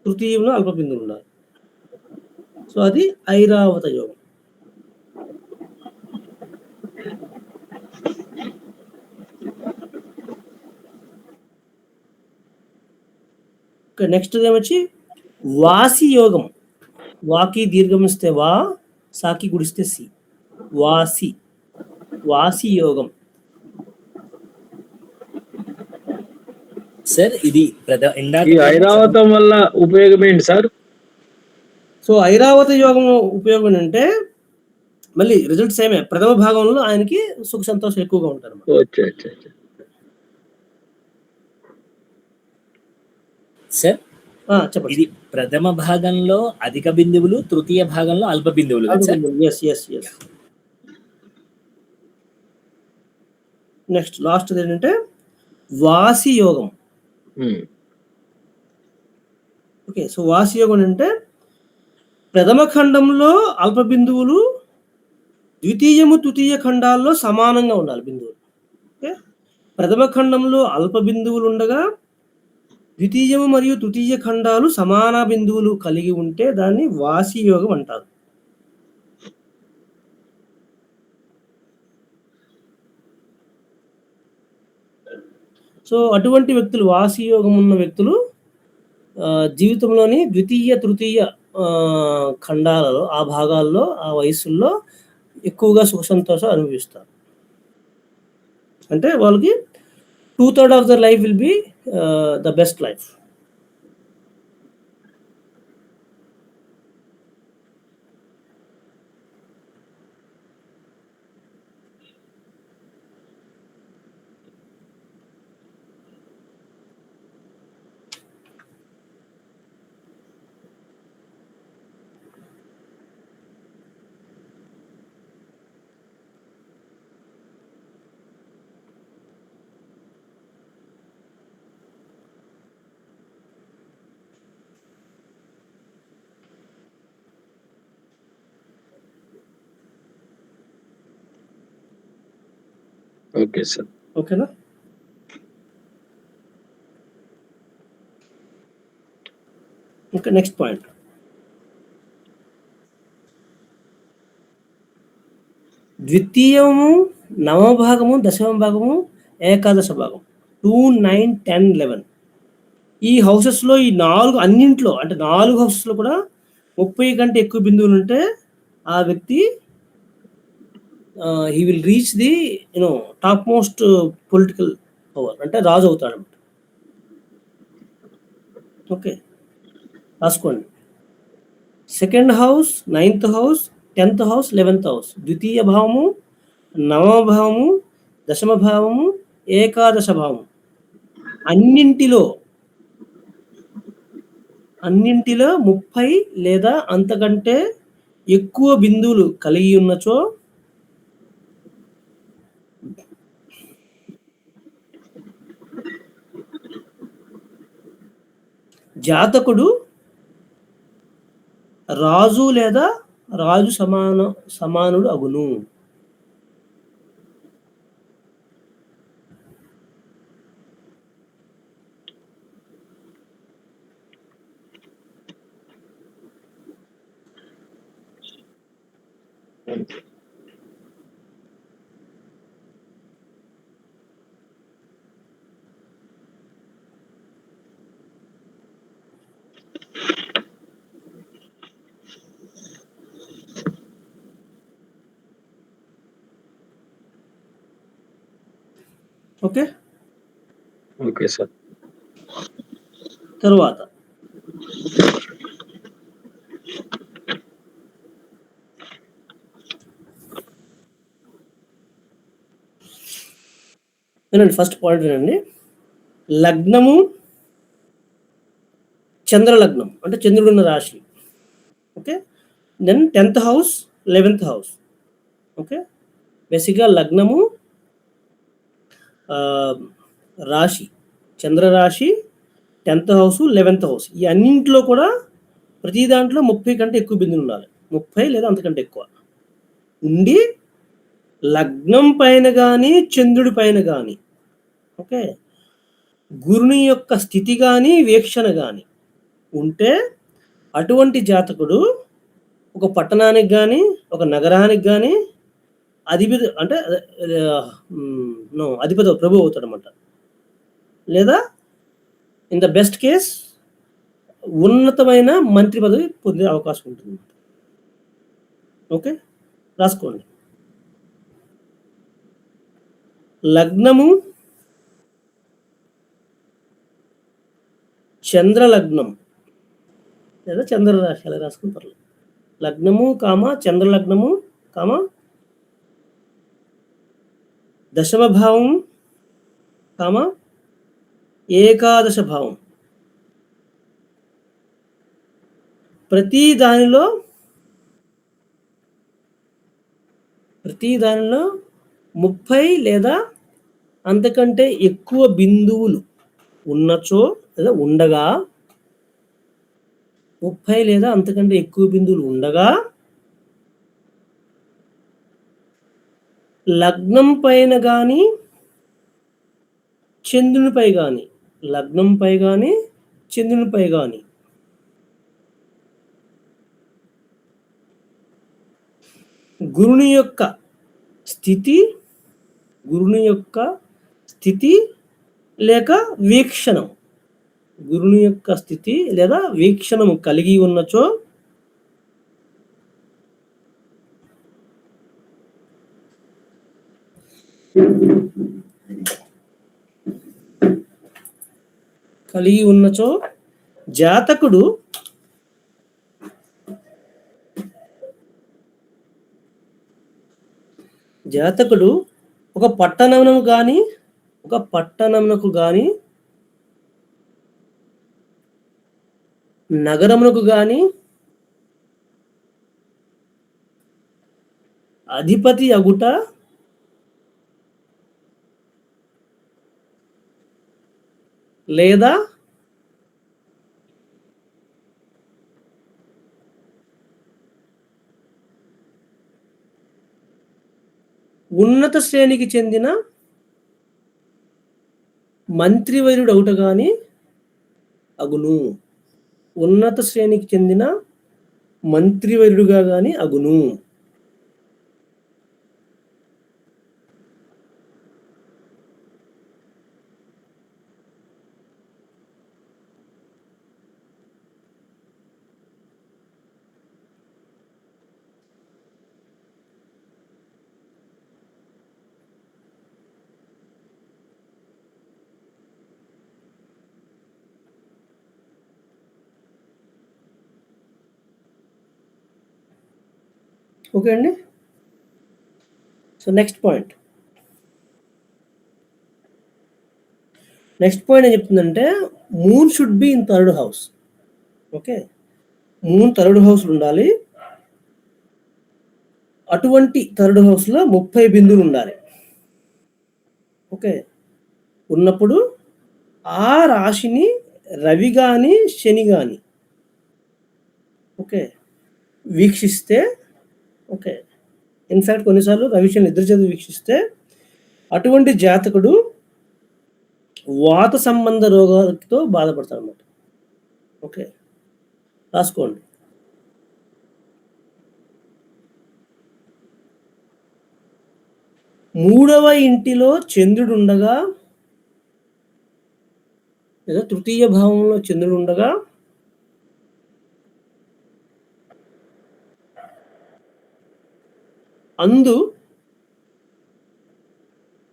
తృతీయంలో అల్ప బిందువులు ఉండాలి. సో అది ఐరావత యోగం. నెక్స్ట్ ఏమొచ్చి వాసి యోగం. వాకి దీర్ఘమిస్తే వా, సాకి గుడిస్తే సి. వాసి యోగం. సార్ ఇది ఈ ఐరావతం వల్ల ఉపయోగం ఏంటి సార్? సో ఐరావత యోగం ఉపయోగం అంటే మళ్ళీ రిజల్ట్ సేమే. ప్రథమ భాగంలో ఆయనకి సుఖ సంతోషం ఎక్కువగా ఉంటారు. సార్ చెప్పండి. ఇది ప్రథమ భాగంలో అధిక బిందువులు, తృతీయ భాగంలో అల్ప బిందువులు. నెక్స్ట్ లాస్ట్ ఏంటంటే వాసి యోగం. ఓకే, సో వాసి యోగం అంటే ప్రథమ ఖండంలో అల్ప బిందువులు ద్వితీయము తృతీయ ఖండాల్లో సమానంగా ఉండాలి బిందువులు. ఓకే, ప్రథమ ఖండంలో అల్ప బిందువులు ఉండగా ద్వితీయము మరియు తృతీయ ఖండాలు సమాన బిందువులు కలిగి ఉంటే దాన్ని వాసి యోగం అంటారు. సో అటువంటి వ్యక్తులు, వాసి యోగం ఉన్న వ్యక్తులు జీవితంలోని ద్వితీయ తృతీయ ఖండాలలో, ఆ భాగాల్లో, ఆ వయసుల్లో ఎక్కువగా సుఖ సంతోషం అనుభవిస్తారు. అంటే వాళ్ళకి 2/3 of the life will be the best life. Okay sir. ఓకేనా? Okay, next point. ద్వితీయము, నవమ భాగము, దశమ భాగము, ఏకాదశ భాగం 2, 9, 10, 11 ఈ హౌసెస్లో, ఈ అన్నింట్లో అంటే 4 హౌసెస్లో కూడా 30 కంటే ఎక్కువ బిందువులు ఉంటే ఆ వ్యక్తి he will reach the top most political power, అంటే రాజు అవుతాడు. ఓకే, రాసుకోండి. Second house, 9th house, 10th house, 11th house, ద్వితీయ భావము, నవమ భావము, దశమ భావము, ఏకాదశ భావము అన్నింటిలో 30 లేదా అంతకంటే ఎక్కువ బిందువులు కలిగి ఉన్నచో జాతకుడు రాజు లేదా రాజు సమానుడు అగును. Okay, okay sir. తరువాత వినండి, ఫస్ట్ పాయింట్ వినండి. లగ్నము, చంద్రలగ్నం అంటే చంద్రుడున్న రాశి. Okay, then 10th house, 11th house. Okay, బేసిక్గా లగ్నము, రాశి, చంద్రరాశి, 10th హౌస్, 11th హౌస్ ఈ అన్నింటిలో కూడా ప్రతి దాంట్లో 30 కంటే ఎక్కువ బిందువులు ఉండాలి. 30 లేదా అంతకంటే ఎక్కువ ఉండి లగ్నం పైన కానీ చంద్రుడి పైన కానీ ఓకే గురుని యొక్క స్థితి కానీ వీక్షణ కానీ ఉంటే అటువంటి జాతకుడు ఒక పట్టణానికి కానీ ఒక నగరానికి కానీ అధిపతి అంటే అధిపతి ప్రభు అవుతాడు అనమాట. లేదా ఇన్ ద బెస్ట్ కేస్ ఉన్నతమైన మంత్రి పదవి పొందే అవకాశం ఉంటుంది. ఓకే రాసుకోండి. లగ్నము చంద్రలగ్నం లేదా చంద్రరాశి అలా రాసుకుని పర్లేదు. లగ్నము చంద్రలగ్నము దశమ భావం ఏకాదశ భావం ప్రతి దానిలో 30 లేదా అంతకంటే ఎక్కువ బిందువులు ఉన్నచో లేదా ఉండగా 30 లేదా అంతకంటే ఎక్కువ బిందువులు ఉండగా లగ్నం పైన కానీ చంద్రునిపై కానీ గురుని యొక్క స్థితి లేక వీక్షణం కలిగి ఉన్నచో జాతకుడు ఒక పట్టణమునకు గాని నగరమునకు గాని అధిపతి అగుట లేదా ఉన్నత శ్రేణికి చెందిన మంత్రివర్యుడు అవుట గాని అగును. ఉన్నత శ్రేణికి చెందిన మంత్రివర్యుడుగా గాని అగును. ఓకే అండి. సో నెక్స్ట్ పాయింట్ ఏం చెప్తుందంటే moon should be in third house. Okay moon third house ఉండాలి. అటువంటి థర్డ్ హౌస్ లో 30 బిందువులు ఉండాలి. ఓకే ఉన్నప్పుడు ఆ రాశిని రవి గాని శని గాని ఓకే వీక్షిస్తే ఓకే ఇన్ఫాక్ట్ కొన్నిసార్లు రవి శని ఇద్దరు చేత వీక్షిస్తే అటువంటి జాతకుడు వాత సంబంధ రోగాలతో బాధపడతాడు అన్నమాట. ఓకే రాసుకోండి. మూడవ ఇంటిలో చంద్రుడు ఉండగా లేదా తృతీయ భావంలో చంద్రుడు ఉండగా అందు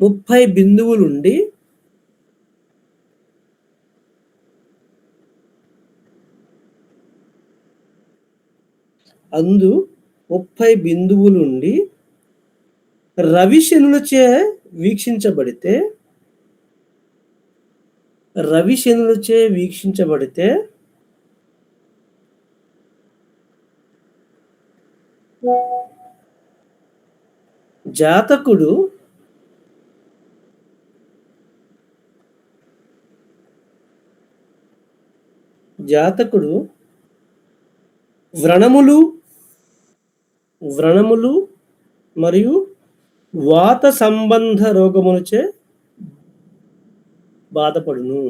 30 బిందువులుండి రవి శనులచే వీక్షించబడితే జాతకుడు వ్రణములు వ్రణములు మరియు వాత సంబంధ రోగములచే బాధపడును.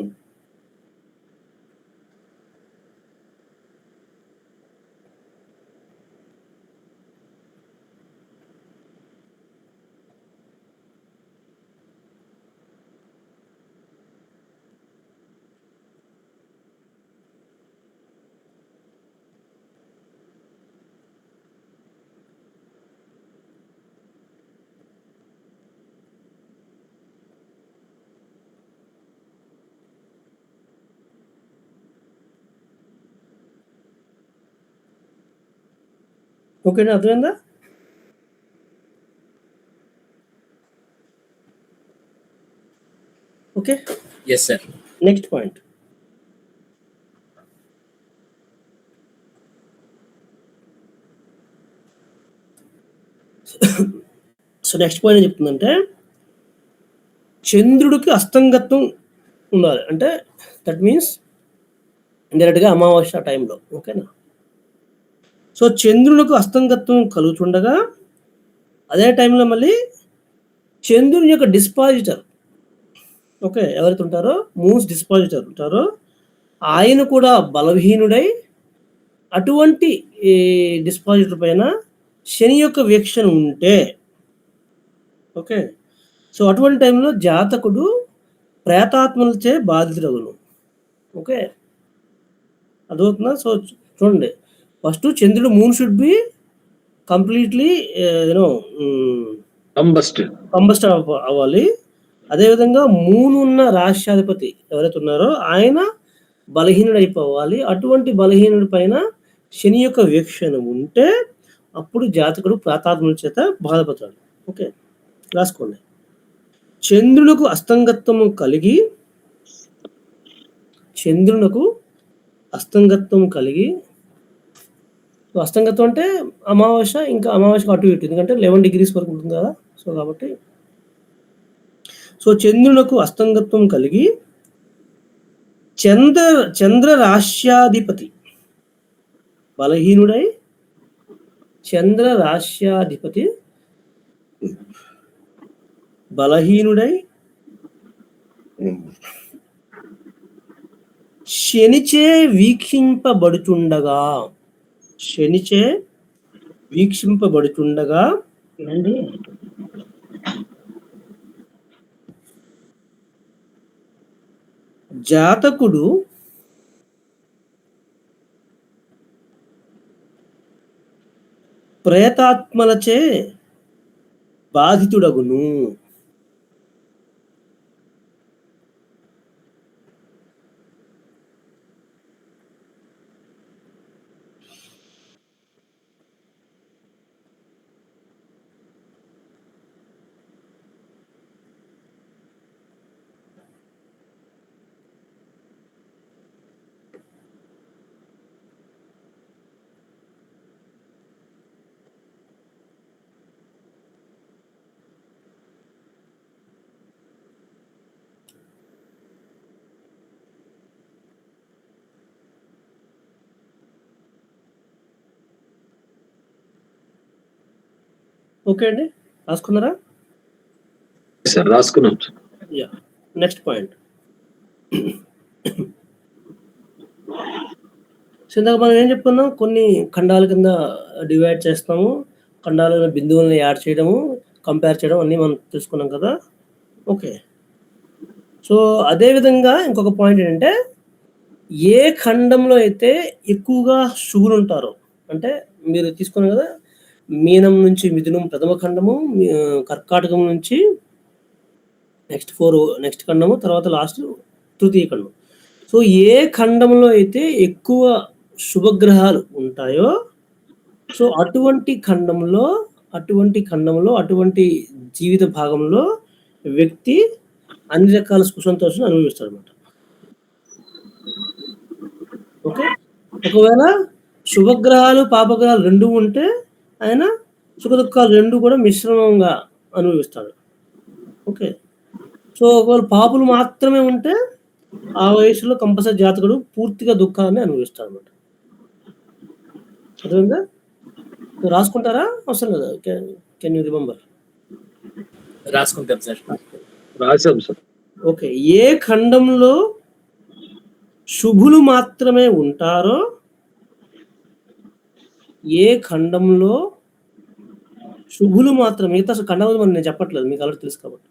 ఓకేనా, అర్థమైందా? Okay, yes sir. Next point. So next point ఏం చెప్తుందంటే చంద్రుడికి అస్తంగత్వం ఉండాలి. అంటే దట్ మీన్స్ ఇండైరెక్ట్గా అమావాస్య టైంలో. ఓకేనా? సో చంద్రునికి అస్తంగత్వం కలుగుతుండగా అదే టైంలో మళ్ళీ చంద్రుని యొక్క డిస్పాజిటర్, ఓకే, ఎవరైతే ఉంటారో మూన్స్ డిస్పాజిటర్ ఉంటారో ఆయన కూడా బలహీనుడై అటువంటి డిస్పాజిటర్ పైన శని యొక్క వీక్షణ ఉంటే, ఓకే, సో అటువంటి టైంలో జాతకుడు ప్రేతాత్మలచే బాధితుడగును. ఓకే, అదవుతుందా? సో చూడండి, ఫస్ట్ చంద్రుడు moon should be completely combust అవ్వాలి. అదేవిధంగా మూన్ ఉన్న రాష్ట్రాధిపతి ఎవరైతే ఉన్నారో ఆయన బలహీనుడు అయిపోవాలి. అటువంటి బలహీనుడి పైన శని యొక్క వీక్షణ ఉంటే అప్పుడు జాతకుడు ప్రేతాత్మల చేత బాధపడతాడు. ఓకే, రాసుకోండి. చంద్రునకు అస్తంగత్వము కలిగి, చంద్రునకు అస్తంగత్వం కలిగి, అస్తంగత్వం అంటే అమావాస్య, ఇంకా అమావాస్యకు అటు ఇటు, ఎందుకంటే 11 degrees వరకు ఉంటుంది కదా. సో కాబట్టి సో చంద్రునకు అస్తంగత్వం కలిగి చంద్ర రాశ్యాధిపతి బలహీనుడై, చంద్ర రాశ్యాధిపతి బలహీనుడై శనిచే వీక్షింపబడుచుండగా, శనిచే వీక్షింపబడుచుండగా జాతకుడు ప్రేతాత్మలచే బాధితుడగును. ఓకే అండి, రాసుకున్నారా? సార్ రాసుకున్నాం. Yeah, next point. సో ఇందాక మనం ఏం చెప్పుకున్నాం, కొన్ని ఖండాల కింద డివైడ్ చేస్తాము, ఖండాల బిందువులను యాడ్ చేయడము, కంపేర్ చేయడం అన్నీ మనం తెలుసుకున్నాం కదా. ఓకే, సో అదేవిధంగా ఇంకొక పాయింట్ ఏంటంటే ఏ ఖండంలో అయితే ఎక్కువగా శువులు ఉంటారో, అంటే మీరు తీసుకున్నారు కదా మీనం నుంచి మిథునం ప్రథమ ఖండము, కర్కాటకం నుంచి నెక్స్ట్ ఖండము, తర్వాత లాస్ట్ తృతీయ ఖండం. సో ఏ ఖండంలో అయితే ఎక్కువ శుభగ్రహాలు ఉంటాయో సో అటువంటి ఖండంలో అటువంటి జీవిత భాగంలో వ్యక్తి అన్ని రకాల సుఖ సంతోషాలు అనుభవిస్తాడు అనమాట. ఓకే, ఒకవేళ శుభగ్రహాలు పాపగ్రహాలు రెండు ఉంటే ఆయన సుఖ దుఃఖాలు రెండు కూడా మిశ్రమంగా అనుభవిస్తాడు. ఓకే, సో ఒకవేళ పాపులు మాత్రమే ఉంటే ఆ వయసులో కంపల్సరీ జాతకుడు పూర్తిగా దుఃఖాన్ని అనుభవిస్తాడు అనమాట. అర్థమైందా? రాసుకుంటారా? అవసరం లేదా? Can you remember? రాసుకుంటాం సార్. రాసాం సార్. ఓకే. ఏ ఖండంలో శుభులు మాత్రమే ఉంటారో, ఏ ఖండంలో శుభులు మాత్రమే, మిగతా ఖండాలు మనం నేను చెప్పట్లేదు, మీకు ఆల్రెడీ తెలుసు కాబట్టి.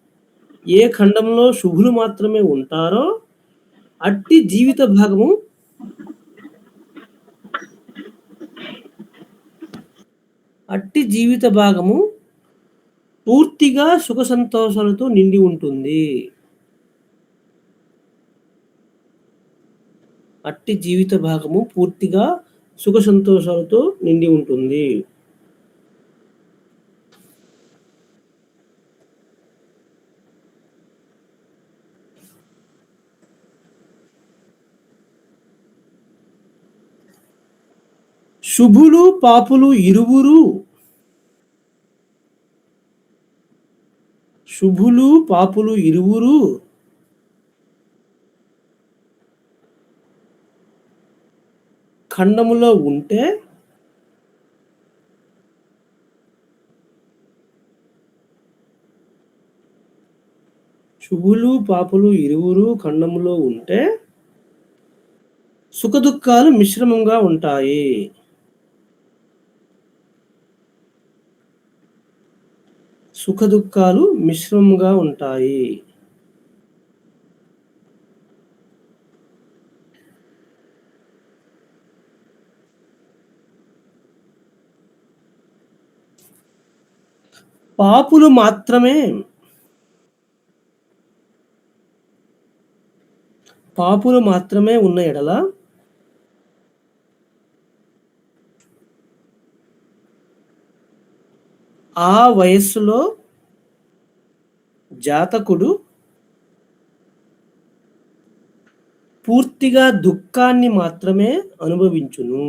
ఏ ఖండంలో శుభులు మాత్రమే ఉంటారో అట్టి జీవిత భాగము పూర్తిగా సుఖ సంతోషాలతో నిండి ఉంటుంది. అట్టి జీవిత భాగము పూర్తిగా సుఖ సంతోషాలతో నిండి ఉంటుంది. శుభులు పాపులు ఇరువురు ఖండములో ఉంటే సుఖ దుఃఖాలు మిశ్రమంగా ఉంటాయి. పాపులు మాత్రమే ఉన్న ఎడల ఆ వయస్సులో జాతకుడు పూర్తిగా దుఃఖాన్ని మాత్రమే అనుభవించును.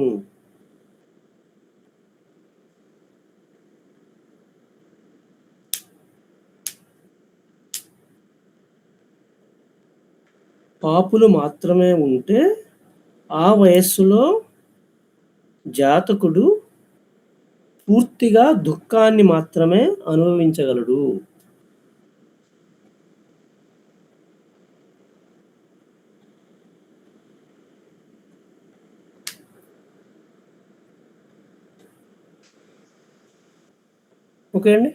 పాపులు మాత్రమే ఉంటే ఆ వయస్సులో జాతకుడు పూర్తిగా దుఃఖాన్ని మాత్రమే అనుభవించగలడు. ఓకే అండి,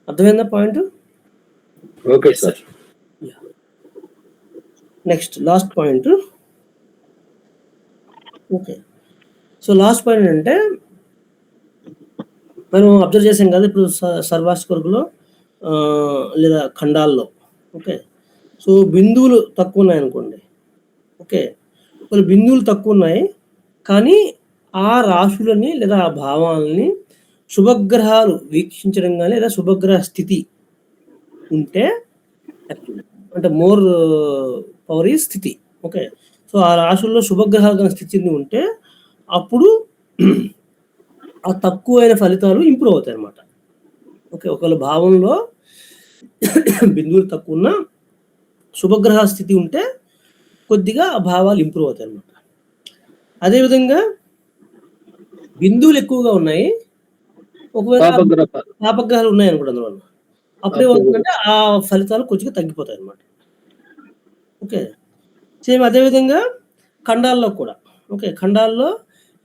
అర్థమైందా point? Okay sir. Next last point. Okay, so last point అంటే మనం అబ్జర్వ్ చేసాం కదా ఇప్పుడు సర్వాస్వర్గులో లేదా ఖండాల్లో. ఓకే, సో బిందువులు తక్కువ ఉన్నాయి అనుకోండి. ఓకే, కొన్ని బిందువులు తక్కువ ఉన్నాయి కానీ ఆ రాశులని లేదా ఆ భావాలని శుభగ్రహాలు వీక్షించడం కానీ లేదా శుభగ్రహ స్థితి ఉంటే, అంటే మోర్ పవర్ ఈ స్థితి. ఓకే, సో ఆ రాశుల్లో శుభగ్రహాల స్థితి ఉంటే అప్పుడు ఆ తక్కువైన ఫలితాలు ఇంప్రూవ్ అవుతాయి అన్నమాట. ఓకే, ఒకవేళ భావంలో బిందువులు తక్కువ ఉన్న శుభగ్రహ స్థితి ఉంటే కొద్దిగా ఆ భావాలు ఇంప్రూవ్ అవుతాయి అన్నమాట. అదేవిధంగా బిందువులు ఎక్కువగా ఉన్నాయి, ఒకవేళ పాపగ్రహాలు ఉన్నాయి అనుకోండి అందువల్ల, అప్పుడు ఏమవుతుందంటే ఆ ఫలితాలు కొద్దిగా తగ్గిపోతాయి అన్నమాట. ఓకే, సేమ్ అదేవిధంగా ఖండాల్లో కూడా. ఓకే, ఖండాల్లో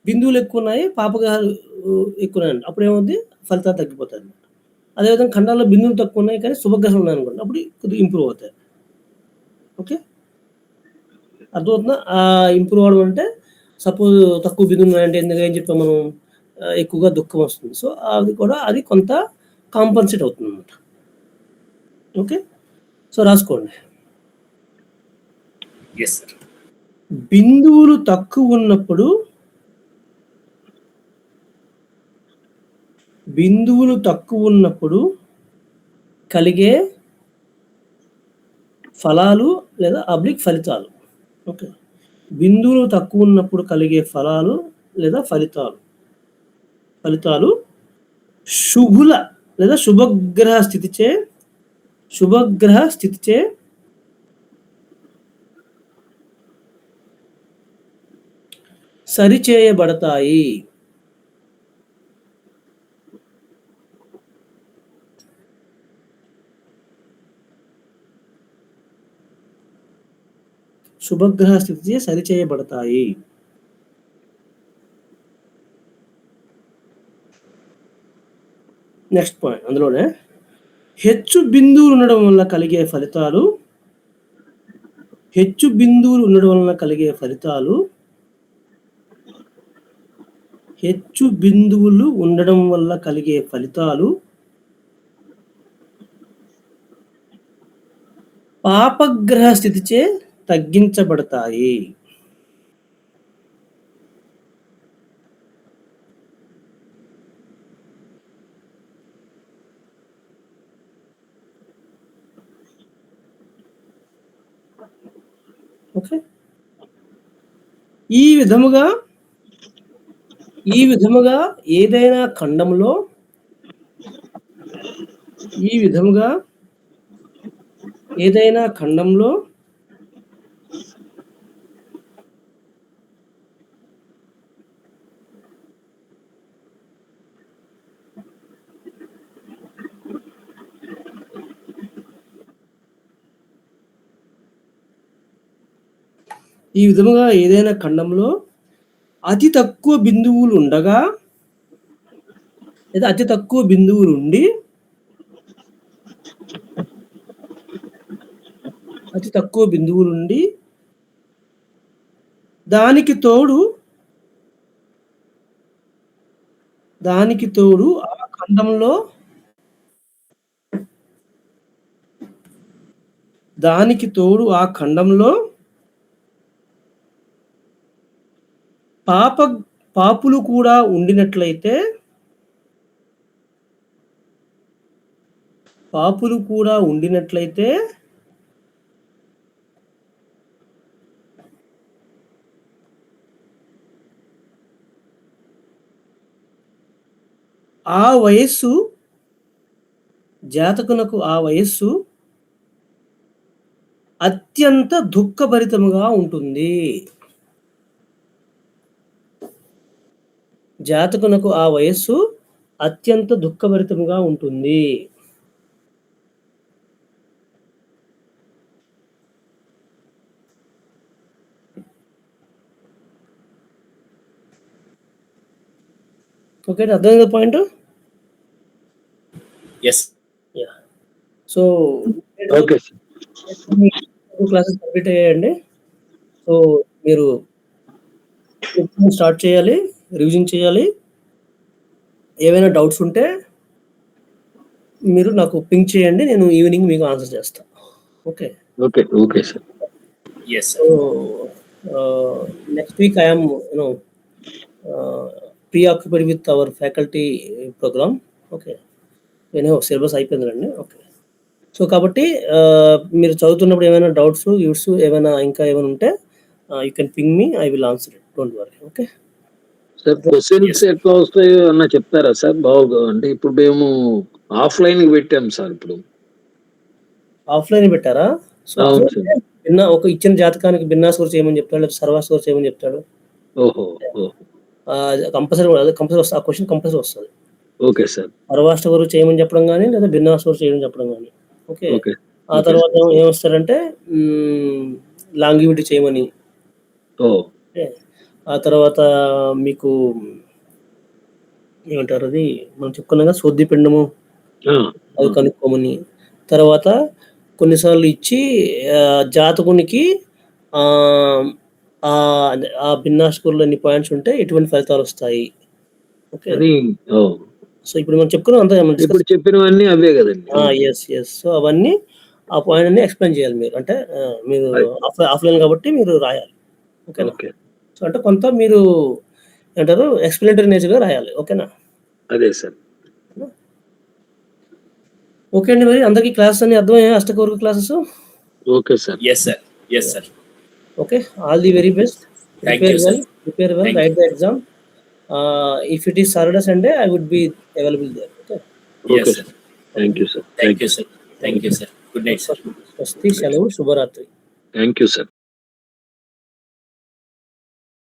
బిందువులు ఎక్కువ ఉన్నాయి, పాపగ్రహాలు ఎక్కువ ఉన్నాయి, అప్పుడు ఏమవుతుంది, ఫలితాలు తగ్గిపోతాయి అన్నమాట. అదేవిధంగా ఖండాల్లో బిందువులు తక్కువ ఉన్నాయి కానీ శుభగ్రహాలు ఉన్నాయి అనుకోండి, అప్పుడు కొద్దిగా ఇంప్రూవ్ అవుతాయి. ఓకే, అర్థమవుతుందా? ఆ ఇంప్రూవ్ అవడం అంటే సపోజ్ తక్కువ బిందువులు ఉన్నాయంటే ఎందుకు ఏం చెప్పాం మనం, ఎక్కువగా దుఃఖం వస్తుంది. సో అది కొంత కాంపన్సేట్ అవుతుంది అన్నమాట. ఓకే, సో రాసుకోండి. బిందువులు తక్కువ ఉన్నప్పుడు కలిగే ఫలాలు లేదా ఫలితాలు. ఓకే, బిందువులు తక్కువ ఉన్నప్పుడు కలిగే ఫలాలు లేదా ఫలితాలు శుభుల లేదా శుభగ్రహ స్థితిచే సరిచేయబడతాయి. శుభగ్రహ స్థితిచే సరిచేయబడతాయి. నెక్స్ట్ పాయింట్ అందులోనే హెచ్చు బిందువులు ఉండడం వల్ల కలిగే ఫలితాలు హెచ్చు బిందువులు ఉండడం వలన కలిగే ఫలితాలు హెచ్చు బిందువులు ఉండడం వల్ల కలిగే ఫలితాలు పాపగ్రహ స్థితిచే తగ్గించబడతాయి. ఓకే, ఈ విధముగా ఏదైనా ఖండంలో అతి తక్కువ బిందువులు ఉండగా లేదా అతి తక్కువ బిందువులు ఉండి దానికి తోడు ఆ ఖండంలో పాపులు కూడా ఉండినట్లయితే జాతకునకు ఆ వయస్సు అత్యంత దుఃఖభరితముగా ఉంటుంది. ఓకే, అర్థమైందా point? Yes. So okay sir, classes complete అయ్యాయండి. సో మీరు స్టార్ట్ చేయాలి, రివిజన్ చేయాలి. ఏమైనా డౌట్స్ ఉంటే మీరు నాకు పింక్ చేయండి, నేను ఈవినింగ్ మీకు ఆన్సర్ చేస్తాను. Okay okay sir. Yes. So next week I am preoccupied with our faculty program. Okay, syllabus అయిపోయిందండి. ఓకే, సో కాబట్టి మీరు చదువుతున్నప్పుడు ఏమైనా డౌట్స్ ఏమైనా ఇంకా ఏమైనా ఉంటే you can ping me, I will answer it, don't worry. Okay sir, questions ఎట్లా వస్తాయో అన్న చెప్తారా సార్? బాగా అంటే ఇప్పుడు మేము ఆఫ్లైన్ పెట్టాం సార్. ఇప్పుడు ఆఫ్లైన్ పెట్టారా? సో అవును సార్. ఒక ఇచ్చిన జాతకానికి భిన్నా స్కోర్ చేయమని చెప్తాడు, లేదా సర్వా స్కోర్ చేయమని చెప్తాడు. కంపల్సరీ ఆ క్వశ్చన్ కంపల్సరీ వస్తుంది. Okay sir. సర్వాష్ట గురు చేయమని చెప్పడం కానీ, లేదా భిన్నా స్కోర్ చేయమని చెప్పడం కానీ. ఓకే, ఆ తర్వాత ఏమొస్తారంటే లాంగివిటీ చేయమని. ఆ తర్వాత మీకు ఏమంటారు, అది మనం చెప్పుకున్నాగా శోద్ధి పిండము అది కనుక్కోమని. తర్వాత కొన్నిసార్లు ఇచ్చి జాతకునికి ఆ భిన్నా స్కోర్లో ఎన్ని పాయింట్స్ ఉంటే ఎటువంటి ఫలితాలు వస్తాయి. ఓకే, సో ఇప్పుడు మనం చెప్పుకున్నాం అంతా, చెప్పినవన్నీ అవే కదండి. ఎస్. సో అవన్నీ ఆ పాయింట్ అన్ని ఎక్స్ప్లెయిన్ చేయాలి మీరు. అంటే మీరు ఆఫ్లైన్ కాబట్టి మీరు రాయాలి. ఓకేనా? సో అంటే కొంత మీరు ఏమంటారు ఎక్స్ప్లెనేటరీ నేచర్గా రాయాలి. ఓకేనా? అదే సార్. ఓకే అండి, మరి అందరికీ క్లాసెస్ అన్ని అర్థమయ్యాయి, అష్టకవర్గ classes? Okay sir. Yes sir. Okay, all the very best. Prepare well, write the exam. If it is Saturday, Sunday, I would be available there. Okay. Yes sir. Thank you sir. Thank you sir. Good night sir. Swasti, Shalavu, Shubharatri. Thank you sir.